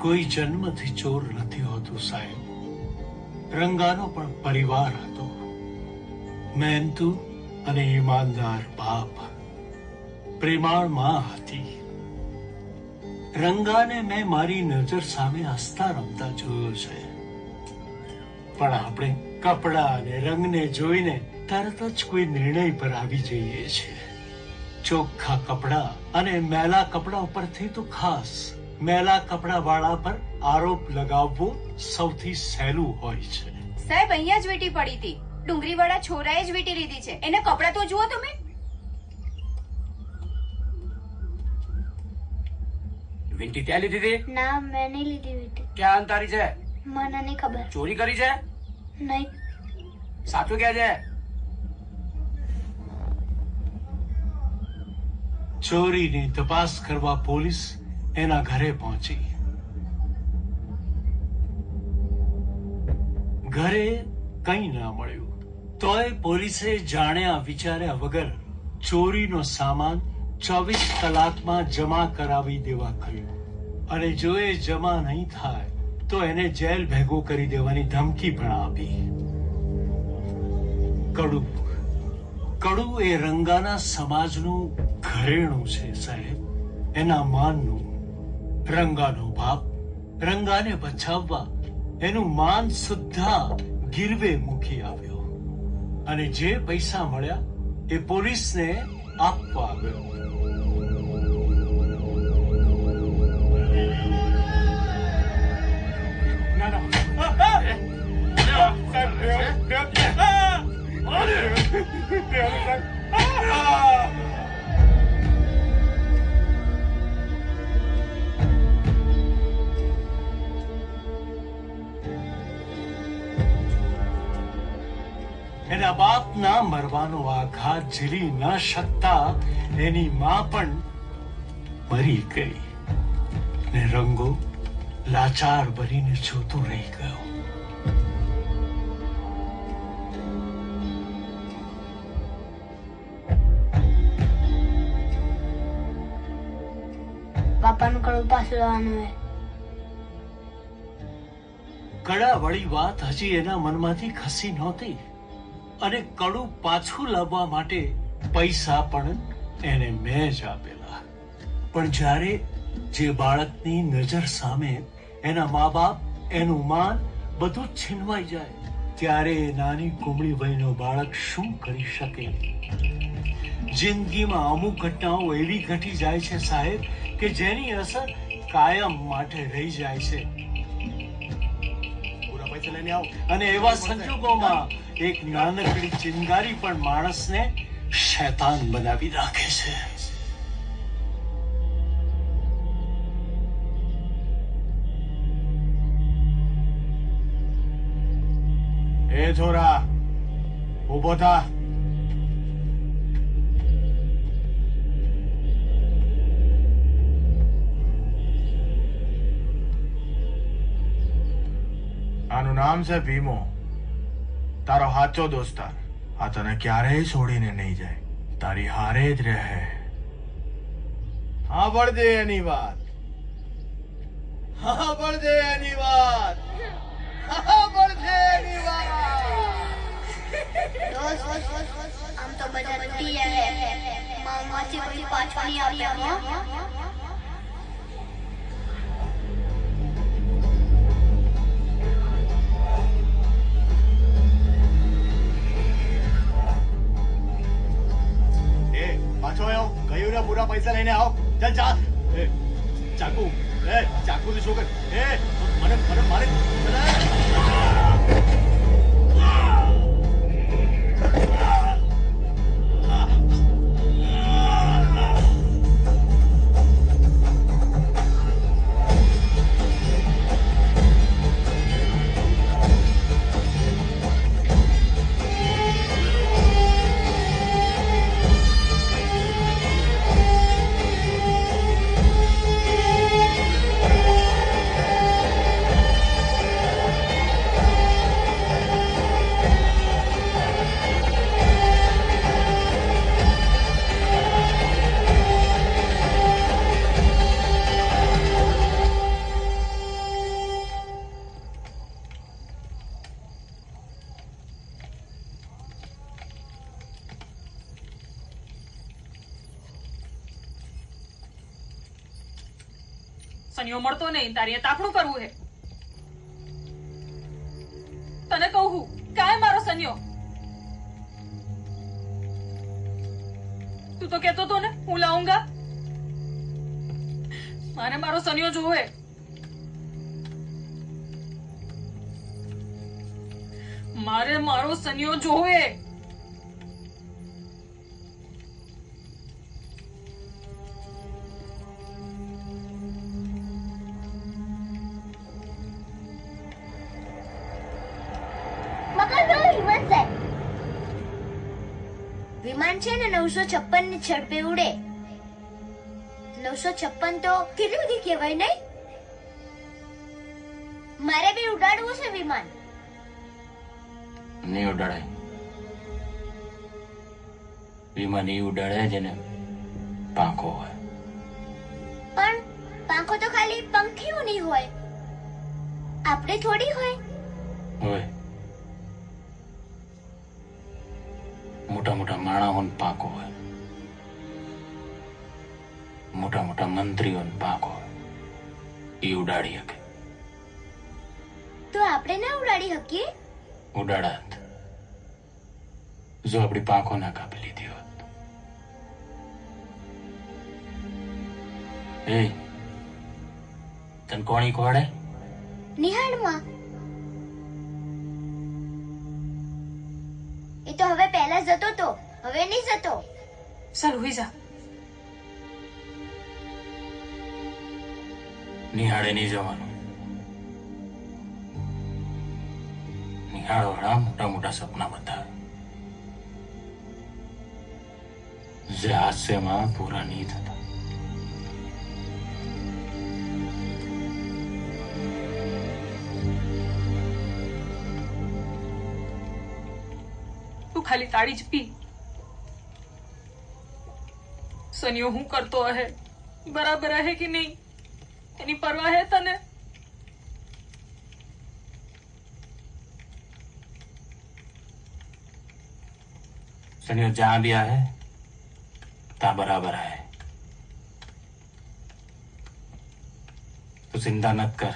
કોઈ જન્મથી ચોર નથી હોતું સાહેબ. રંગાનો પણ પરિવાર હતો. મહેનતુ અને ઈમાનદાર બાપ, પ્રેમાળ માં હતી. રંગાને મેં મારી નજર સામે હસતા રમતા જોયો છે. પણ આપણે કપડા અને રંગને જોઈને તરત જ કોઈ નિર્ણય પર આવી જઈએ છીએ. ચોખ્ખા કપડા અને મેલા કપડા ઉપરથી તો ખાસ મેલા કપડા વાળા પર આરોપ લગાવવો સૌથી સહેલું હોય છે. સાહેબ અહીંયા જ વીંટી પડી હતી. ડુંગરી વાળા છોરાએ જ વીંટી લીધી છે. એના કપડા તો જુઓ તમે. વીંટી ત્યાં લીધી હતી? ના મેં નહીં લીધી વીંટી. ક્યાં અંતારી છે? મને નહીં ખબર. ચોરી કરી છે? નહીં. સાચું ક્યાં છે? ચોરીની તપાસ કરવા પોલીસ એના ઘરે પહોંચી. ઘરે કંઈ ના મળ્યું. તોય પોલીસે જાણ્યા વિચાર્યા વગર ચોરીનો સામાન 24 કલાકમાં જમા કરાવી દેવા કહ્યું. અને જો એ જમા નહીં થાય તો એને જેલ ભેગો કરી દેવાની ધમકી પણ આપી. કડુ એ રંગાના સમાજનું ઘરેણું છે સાહેબ, એના માનનું. રંગાનો બાપ રંગાને બચાવવા એનું માન સુદ્ધા ગીરવે મૂકી આવ્યો. અને જે પૈસા મળ્યા એ પોલીસને આપવા આવ્યો. એના બાપના મરવાનો આઘાત ઝીલી ન શકતા એની માં પણ મરી ગઈ ને રંગો લાચાર બનીને જોતો રહી ગયો. બાપાનું કડું પાછું લાવવાનું હોય. કડાવાળી વાત હજી એના મનમાંથી ખસી નહોતી અને કડું પાછું લાવવા માટે પૈસા પણ એને મેં જ આપેલા. પણ જ્યારે જે બાળકની નજર સામે એના મા બાપ, એનું માન બધું જ છીનવાઈ જાય, ત્યારે એ નાની કુમળી વયનો બાળક શું કરી શકે? જિંદગીમાં અમુક ઘટનાઓ એવી ઘટી જાય છે સાહેબ કે જેની અસર કાયમ માટે રહી જાય છે. અને એવા સંજોગોમાં એક નાનકડી ચિનગારી પણ માણસને શૈતાન બનાવી નાખે છે. એ છોરા, ઉભો થા. આનું નામ છે ભીમો, તારો સાચો દોસ્તાર. આ તને ક્યારેય છોડીને નહીં જાય, તારી હારે જ રહે. સાંભળજે એની વાત, સાંભળજે એની વાત, સાંભળજે એની વાત. આમ તો બધા તૂટી જાય, મામાથી કોઈ પાછો નહીં આવ્યા. પાછો આવ્યો, ગયું ને પૂરા પૈસા લઈને આવો. ચાલ જા. એ ચાકુ, ચાકુ થી શું કર? મને મારે સનિયો મળતો નહીં, તારી તાપણું કરવું હે. તને કહું કાય મારો સનિયો? તું તો કહેતો તો ને હું લાઉંગા. મારે મારો સનિયો જોવે. મારે મારો સનિયો જોવે. વિમાન છે ને 956 ની ઝડપે ઉડે. 956 તો કેટલી બધી કહેવાય નહીં? મારે બી ઉડાડવું છે વિમાન. નહીં ઉડાડાય. વિમાન એ ઉડાડે જેને પાંખો હોય. પણ પાંખો તો ખાલી પંખીઓની હોય, આપણે થોડી હોય. હોય. મોટા મોટા માણાઓને પાંખો હોય, મોટા મોટા મંત્રીઓને પાંખો હોય, એ ઉડાડી શકે. તો આપણે ના ઉડાડી શકીએ? ઉડાડાત જો આપણી પાંખો ના કાપી લીધી હોત. એ તને કોણ ખવાડે? નિહાળમાં. એ તો હવે પહેલા જતો તો, હવે નહીં જતો. ચાલ હુઈ જા. નિહાળે નહીં જવાનું. નિહાળ વાળા મોટા મોટા સપના બતાવે. જે હાસ્યમાં પૂરા નહીં થતા. તું ખાલી તાળી જ પી. સનિયો હું કરતો હે બરાબર હે કે નહીં એની પરવા હે તને? सनियो जहां भी है ता बराबर है. तो चिंता मत कर.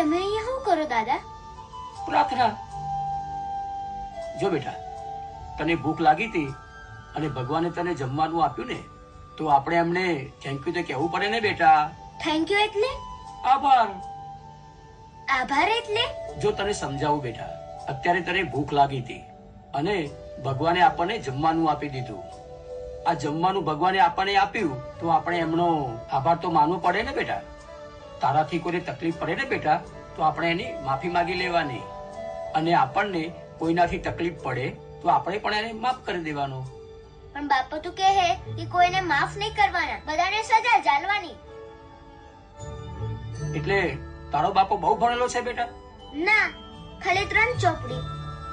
તમે અહીંયા શું કરો દાદા? પ્રાર્થના. જો બેટા, તને ભૂખ લાગી હતી અને ભગવાને તને જમવાનું આપ્યું ને, તો આપણે એમને થેન્ક યુ તો કહેવું પડે ને બેટા. થેન્ક યુ એટલે? આભાર. આભાર એટલે? જો તને સમજાવું બેટા, અત્યારે તને ભૂખ લાગી હતી અને ભગવાને આપણને જમવાનું આપી દીધું. આ જમવાનું ભગવાને આપણને આપ્યું તો આપણે એમનો આભાર તો માનવો પડે ને બેટા. તારાથી કોઈને તકલીફ પડે ને બેટા, તો આપણે એની માફી માંગી લેવાની, અને આપણને કોઈનાથી તકલીફ પડે તો આપણે પણ એને માફ કરી દેવાનો. પણ બાપા તો કહે કે કોઈને માફ નહીં કરવાના, બધાને સજા જાલવાની. એટલે તારો બાપો બહુ ભણેલો છે બેટા? ના, ખાલી 3 ચોપડી.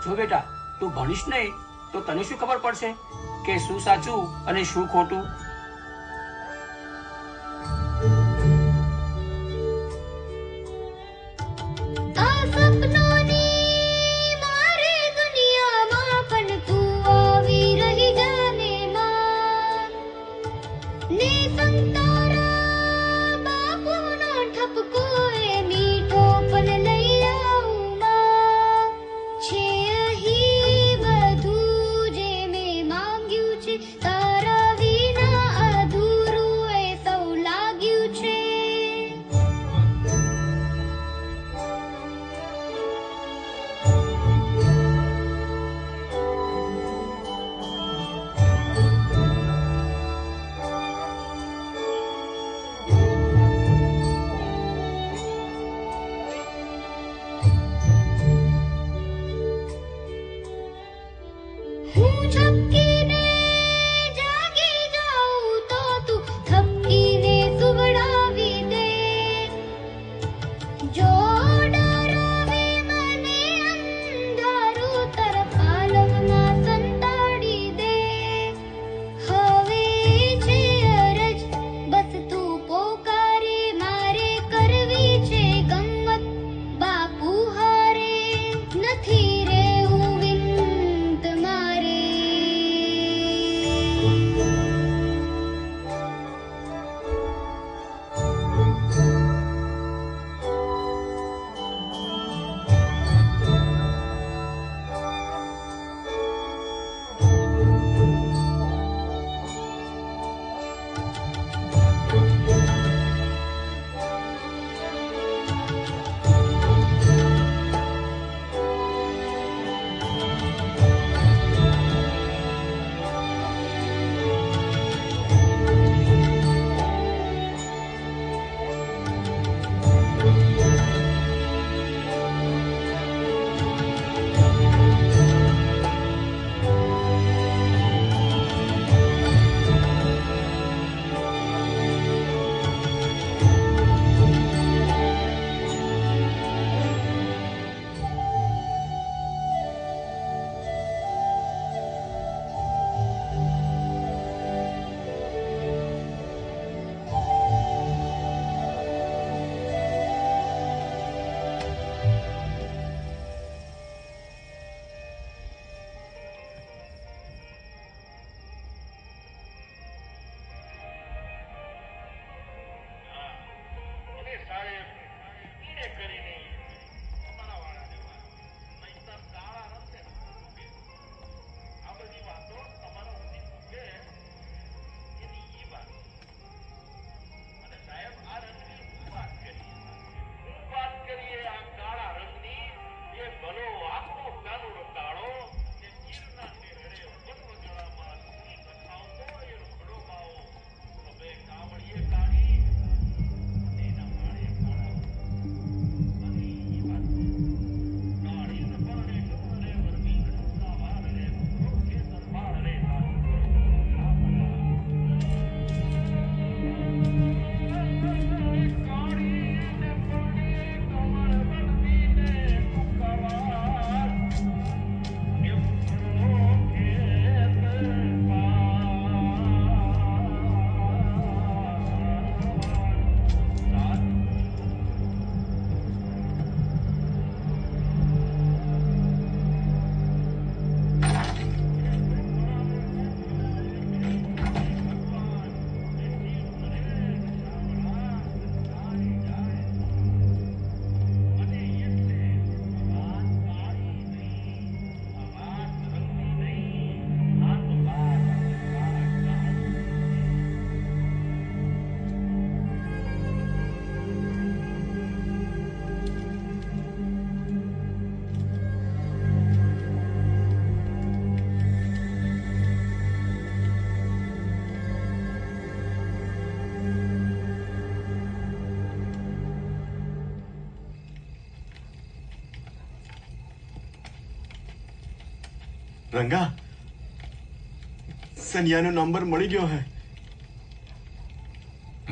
જો બેટા, તું ભણીશ નહીં તો તને શું ખબર પડશે કે શું સાચું અને શું ખોટું? તારા વિના રંગા સનિયાનો નંબર મળી ગયો હે.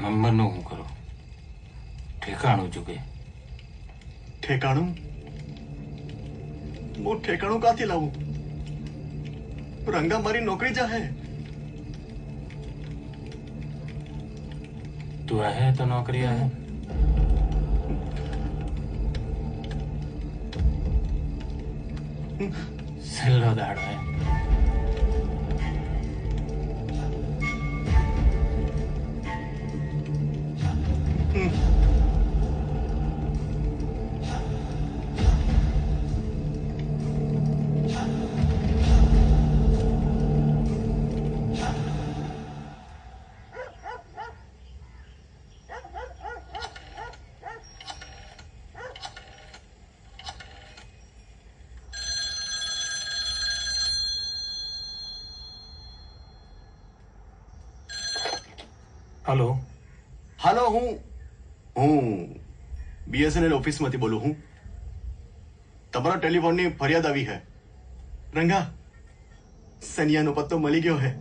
નંબરનું હું કરો? ઠેકાણું ચૂકે. ઠેકાણું? હું ઠેકાણું ક્યાંથી લાવું? રંગા મારી નોકરી જાહે. તું આહે તો નોકરી આહે. છેલ્લો દાડો હે. હલો હાલો, હું બીએસએનએલ ઓફિસમાંથી બોલું હું. તમારા ટેલિફોનની ફરિયાદ આવી હે. રંગા સનિયાનો પત્તો મળી ગયો હે.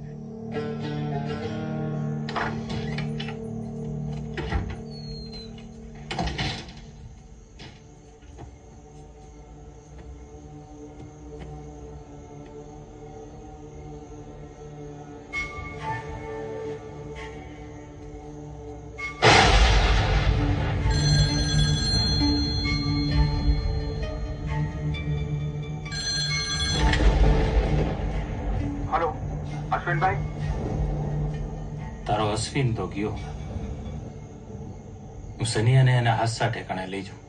તારો અશ્વિન તો ગયો. હું સનિયાને એના હાસ્સા ઠેકાણે લઈ જાઉં.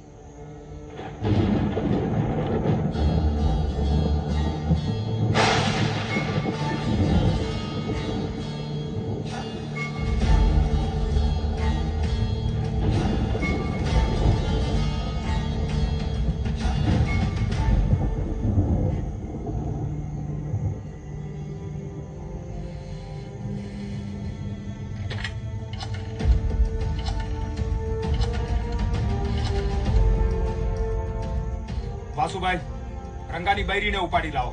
વાસુભાઈ, રંગાની બૈરીને ઉપાડી લાવો.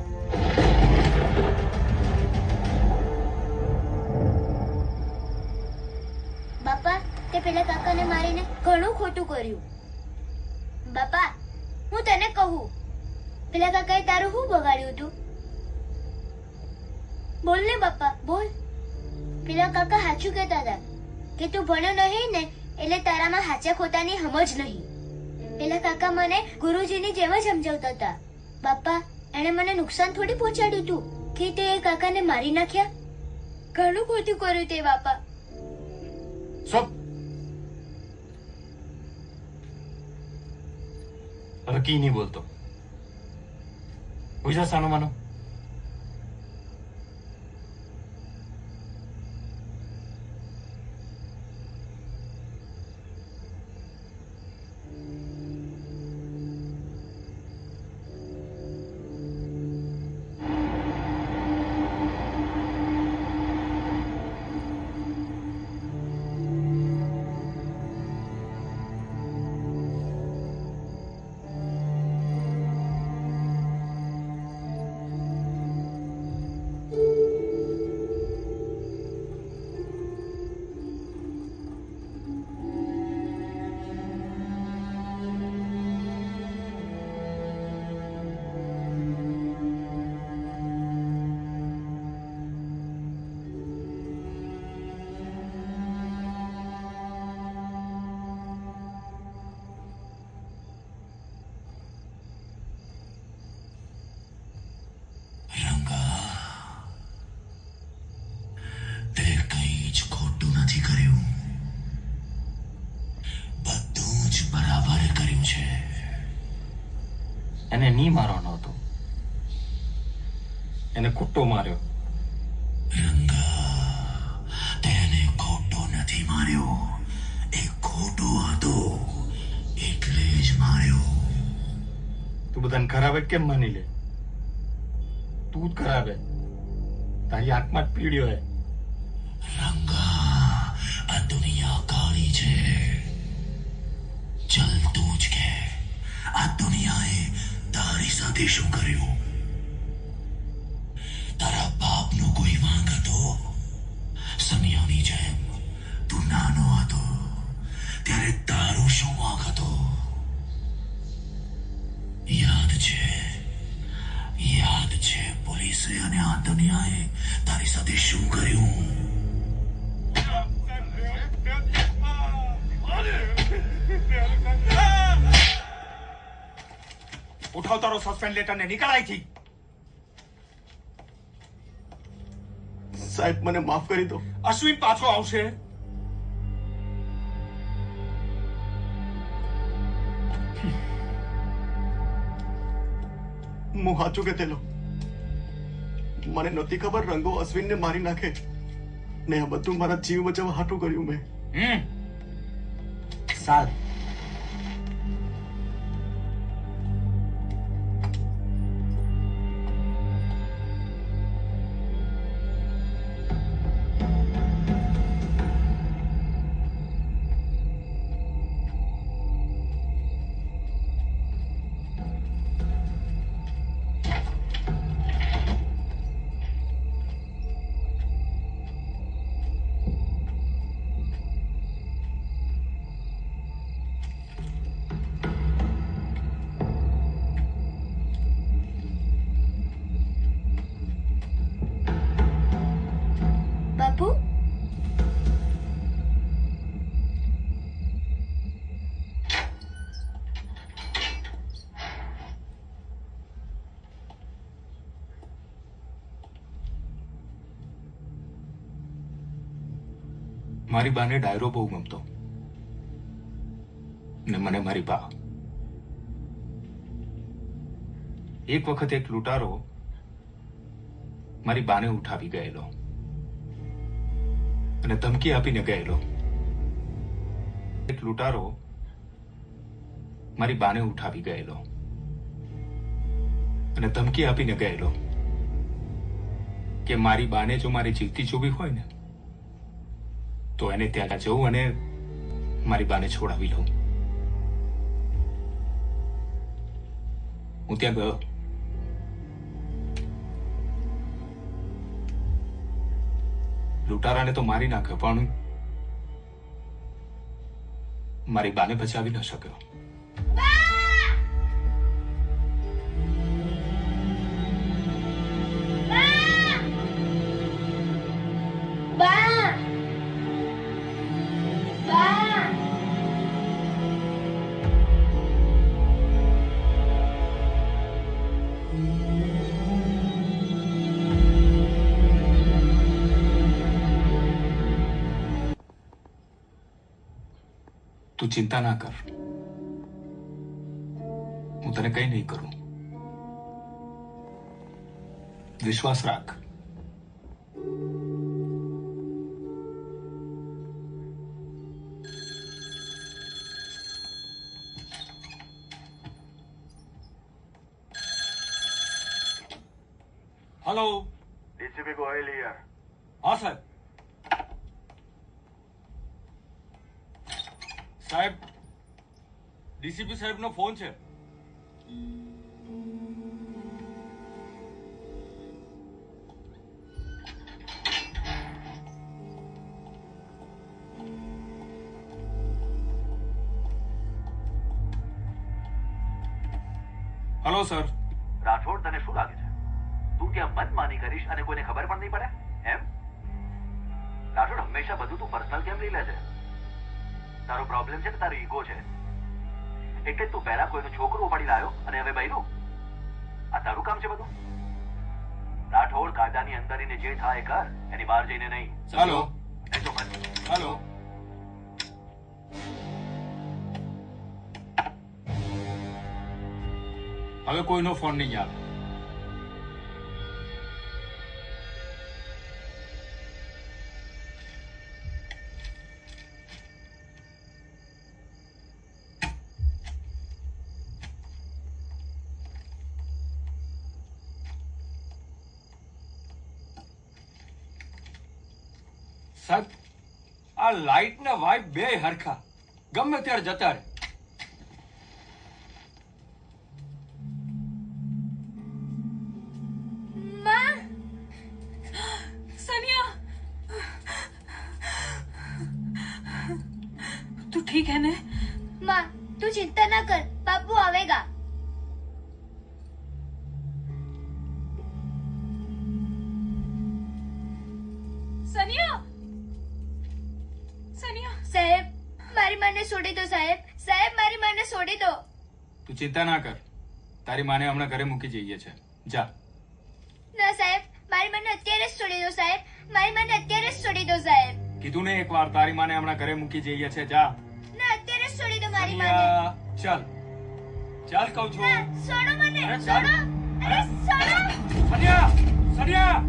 બાપા, તે પેલા કાકાને મારીને ઘણું ખોટું કર્યું. બાપા, હું તને કહું, પેલા કાકાએ તારું શું બગાડ્યું હતું? બોલ ને બાપા, બોલ. પેલા કાકા સાચું કહેતા હતા કે તું ભણ્યો નહીં ને એટલે તારામાં સાચા ખોટાની સમજ નહીં. પેલા કાકા મને ગુરુજીની જેમ જ સમજાવતા હતા. બાપા, એને મને નુકસાન થોડી પહોંચાડ્યું તું કે તે કાકાને મારી નાખ્યા. ઘણું ખોટું કર્યું તે બાપા. સબ હવે કી નહીં બોલતો. ઉજા સાનો માનો. એને ની મારવાનો હતો, એને કુટ્ટો માર્યો. તેને ખોટો નથી માર્યો, એ ખોટો હતો એટલે જ માર્યો. તું બધાને ખરાબ કેમ માની લે? તું જ ખરાબ હે, તારી આંખમાં જ પીડ્યો હે. આ દુનિયા કાળી છે, ચલ તું જ કે આ દુનિયાએ તારી સાથે શું કર્યું? તારા બાપનો કોઈ વાંક હતો? સનિયાની જેમ તું નાનો હતો ત્યારે તારો શું વાંક હતો? યાદ છે પોલીસે અને આ દુનિયાએ તારી સાથે શું કર્યું? ઉઠાવ તારો સસ્પેન્ડ લેટર ને નીકળ અહીંથી. સાહેબ મને માફ કરી દો. અશ્વિન પાછો આવશે. હું સાચું કહેલો. મને નહોતી ખબર રંગો અશ્વિનને મારી નાખે ને આ બધું મારા જીવ બચાવવા હાટું કર્યું મેં. સાલ બાપુ મારી બાને ડાયરો બહુ ગમતો ને મને મારી બા. એક વખત એક લૂંટારો મારી બાને ઉઠાવી ગયેલો અને ધમકી આપીને ગયેલો. એક લૂંટારો મારી બાને ઉઠાવી ગયેલો અને ધમકી આપીને ગયેલો કે મારી બાને જો મારી જીવતી જોવી હોય ને તો એને ત્યાં જવું અને મારી બાને છોડાવી લઉં. હું ત્યાં ગયો. લૂંટારાને તો મારી નાખ્યો પણ મારી બાને બચાવી ન શક્યો. તું ચિંતા ના કર, હું તને કઈ નહીં કરું. વિશ્વાસ રાખ. Hello DCP Goyal here. हाँ साहब. साहब ડીસીપી સાહેબનો ફોન છે. Hello sir. રાઠોડ, તને શું લાગે છે તું ત્યાં મનમાની કરીશ અને કોઈને ખબર પણ નહીં પડે એમ? રાઠોડ, હંમેશા બધું તું પર્સનલ કેમ લઈ લે છે? તારો પ્રોબ્લેમ છે ને તારો ઈગો છે. એટલે તું પહેલા કોઈનું છોકરું ઉપાડી લાયો અને હવે બૈરું? આ તારું કામ છે બધું? રાઠોડ, કાયદાની અંદર એને જે થાય એ કર, એની બહાર જઈને નહીં. હાલો હાલો. હવે કોઈનો ફોન નહીં આવે. સાહેબ આ લાઈટ ના વાઇપ બે હરખા ગમે ત્યારે જતા રહે. માં ठीक है ना? माँ तू चिंता ना कर, बापू आवेगा। सनिया, सनिया साहेब મારી માને છોડી દો સાહેબ, સાહેબ મારી માને છોડી દો। તું ચિંતા ના કર, તારી માને હમણાં ઘરે મૂકી જઈએ છે, જા। ના સાહેબ મારી માને અત્યારે જ છોડી દો સાહેબ, મારી માને અત્યારે જ છોડી દો સાહેબ। કીધું ને એકવાર તારી માને હમણાં ઘરે મૂકી જઈએ છે, જા। ના અત્યારે જ છોડી દો મારી માને। ચાલ ચાલ કહું છું। ના છોડો મને, છોડો, અરે છોડો। સનિયા, સનિયા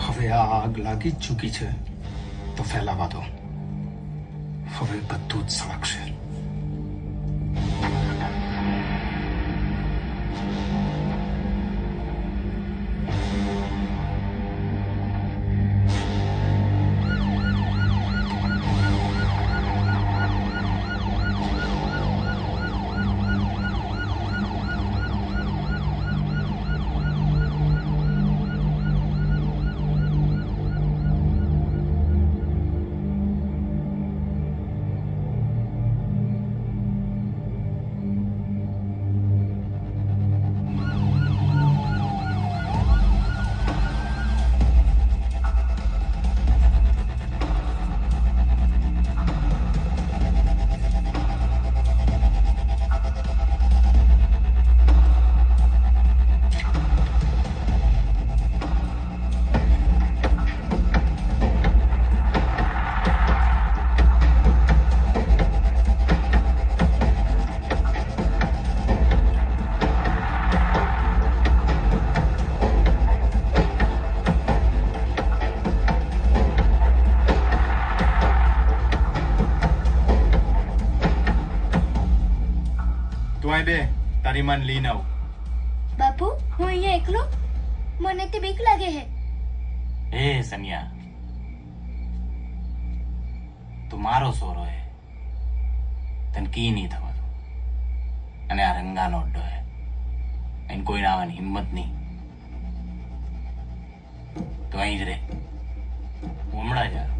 હવે આ આગ લાગી જ ચૂકી છે તો ફેલાવા દો, હવે બધું જ સળગશે। તારી માન લઈને આવ। બાપુ હું અહીંયા એકલો, મને તે બીક લાગે છે। એ સનિયા, તું મારો સોરો હે, તને કી નહીં થવાનું, અને આ રંગાનો અડ્ડો હે, એને કોઈને આવવાની હિંમત નહીં। તું અહીં જ રહે, હું હમણાં જ આવ્યો।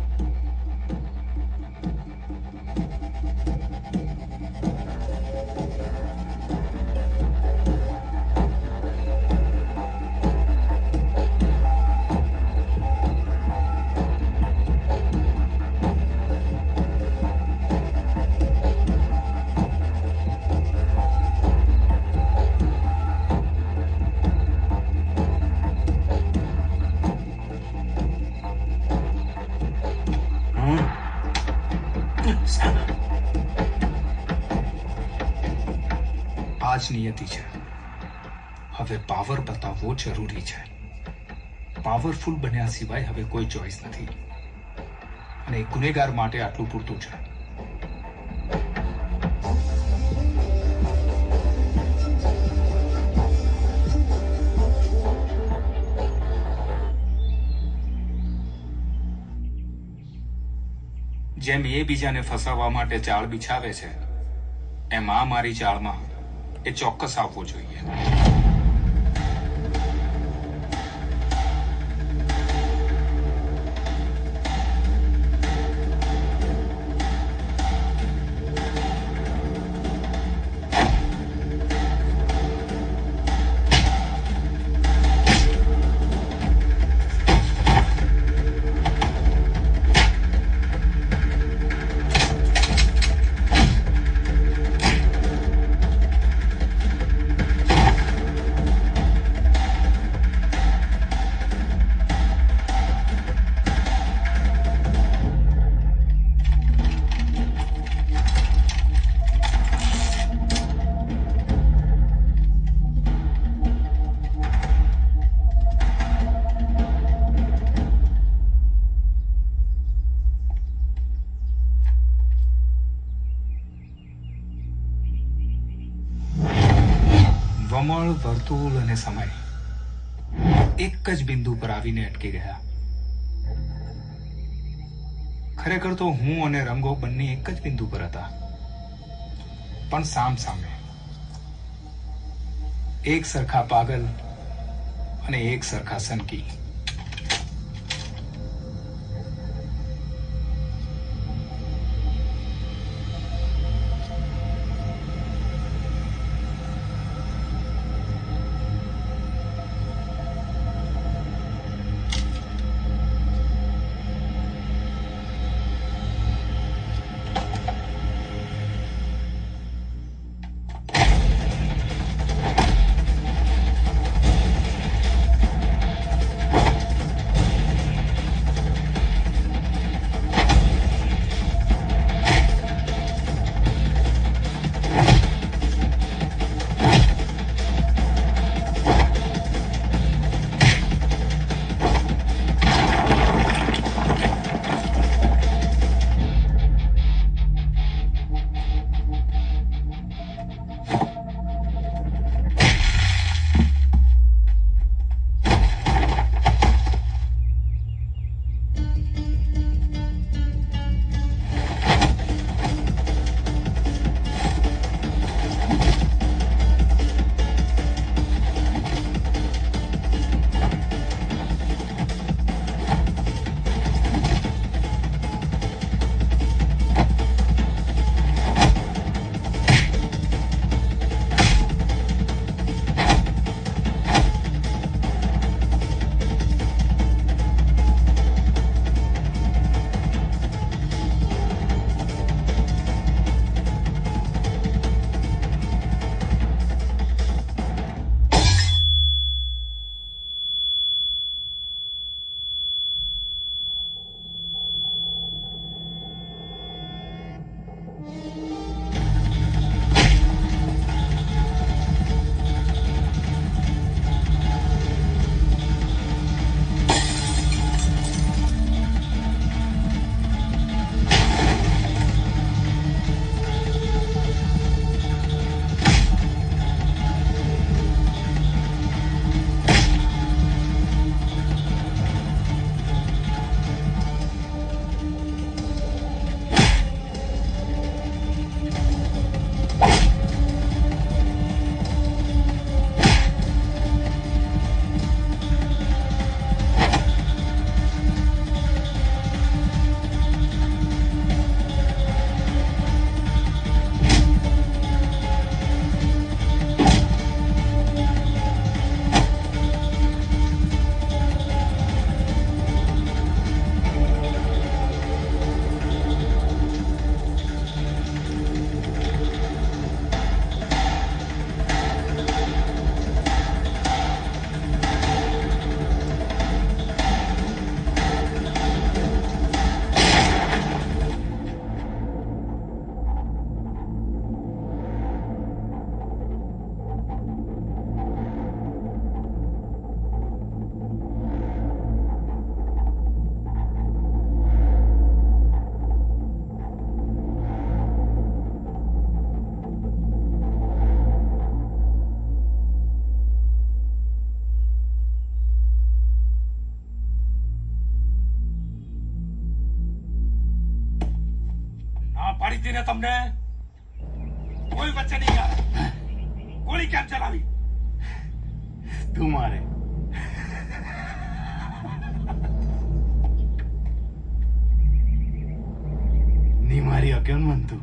આજ નિયતિ છે, હવે પાવર બતાવવો જરૂરી છે। પાવરફુલ બન્યા સિવાય હવે કોઈ ચોઈસ નથી, અને ગુનેગાર માટે આટલું પૂરતું છે। જેમ એ બીજાને ફસાવવા માટે ચાળ બિછાવે છે, એમ આ મારી ચાળમાં એ ચોક્કસ આવવો જોઈએ। વમળ, વર્તુળ અને સમય એક જ બિંદુ પર આવીને અટકી ગયા। ખરેખર તો હું અને રંગો બંને એક જ બિંદુ પર હતા, પણ સામ સામે। એક સરખા પાગલ અને એક સરખા સનકી. પાડી હતી ને તમને કોઈ વચ્ચે નહીં આવે. ગોળી કેમ ચલાવી? તું મારે ની મારી અકેલ મન તું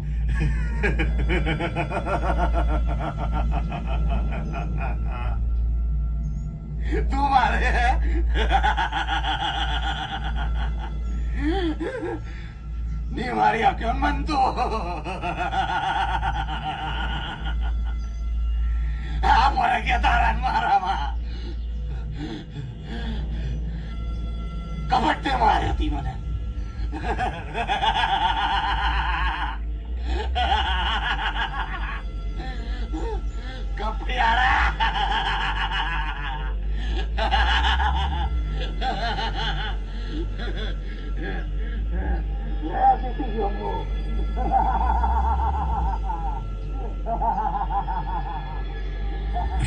તું મારે ની મારી અકેલ મન તું આ મને કે તારા મારામાં કપટ તે મારી હતી મને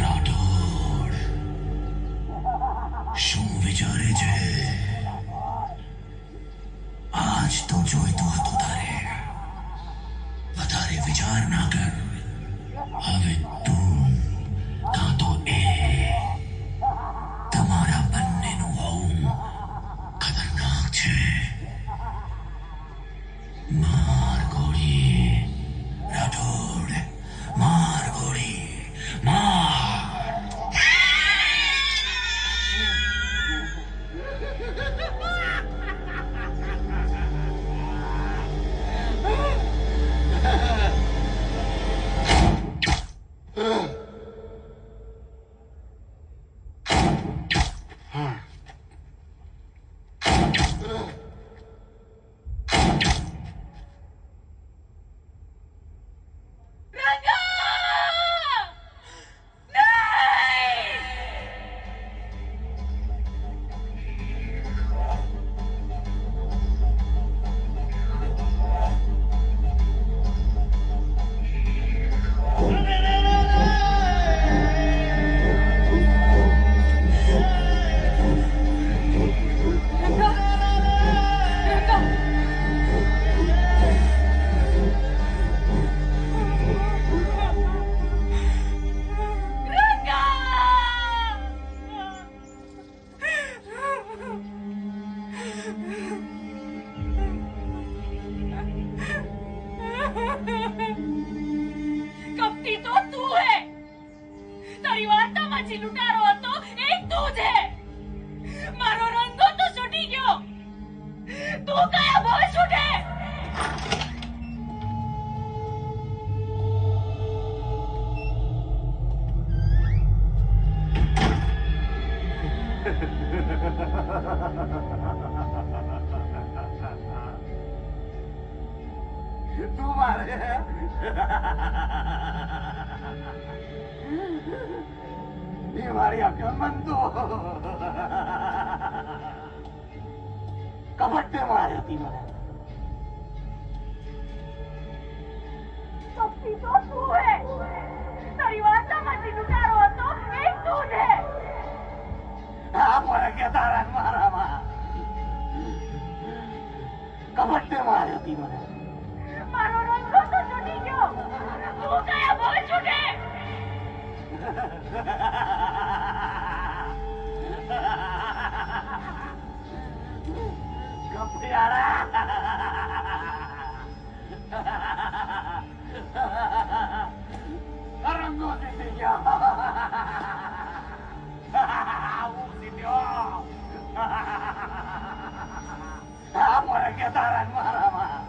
રાઠોડ શું વિચારે છે? આજ તો જોઈતું સામાજી લૂંટારો હતો એ તું છે. મારો રંગો તો છૂટી ગયો. તું કયા બોલ છૂટે? તું મારે એ મારી અકલમંદ તો કપટે મારી હતી મને. શક્તિ તો તું હે. તારી વાત સામાજી લૂંટારો હતો એ તું છે. આ મને કે તારા મારામાં કપટે મારી હતી મને. મારો રંગો તો છૂટી ગયો. તું કયા બોલ છૂટે? રંગો જીતી ગયા. મને કે તારા મારામાં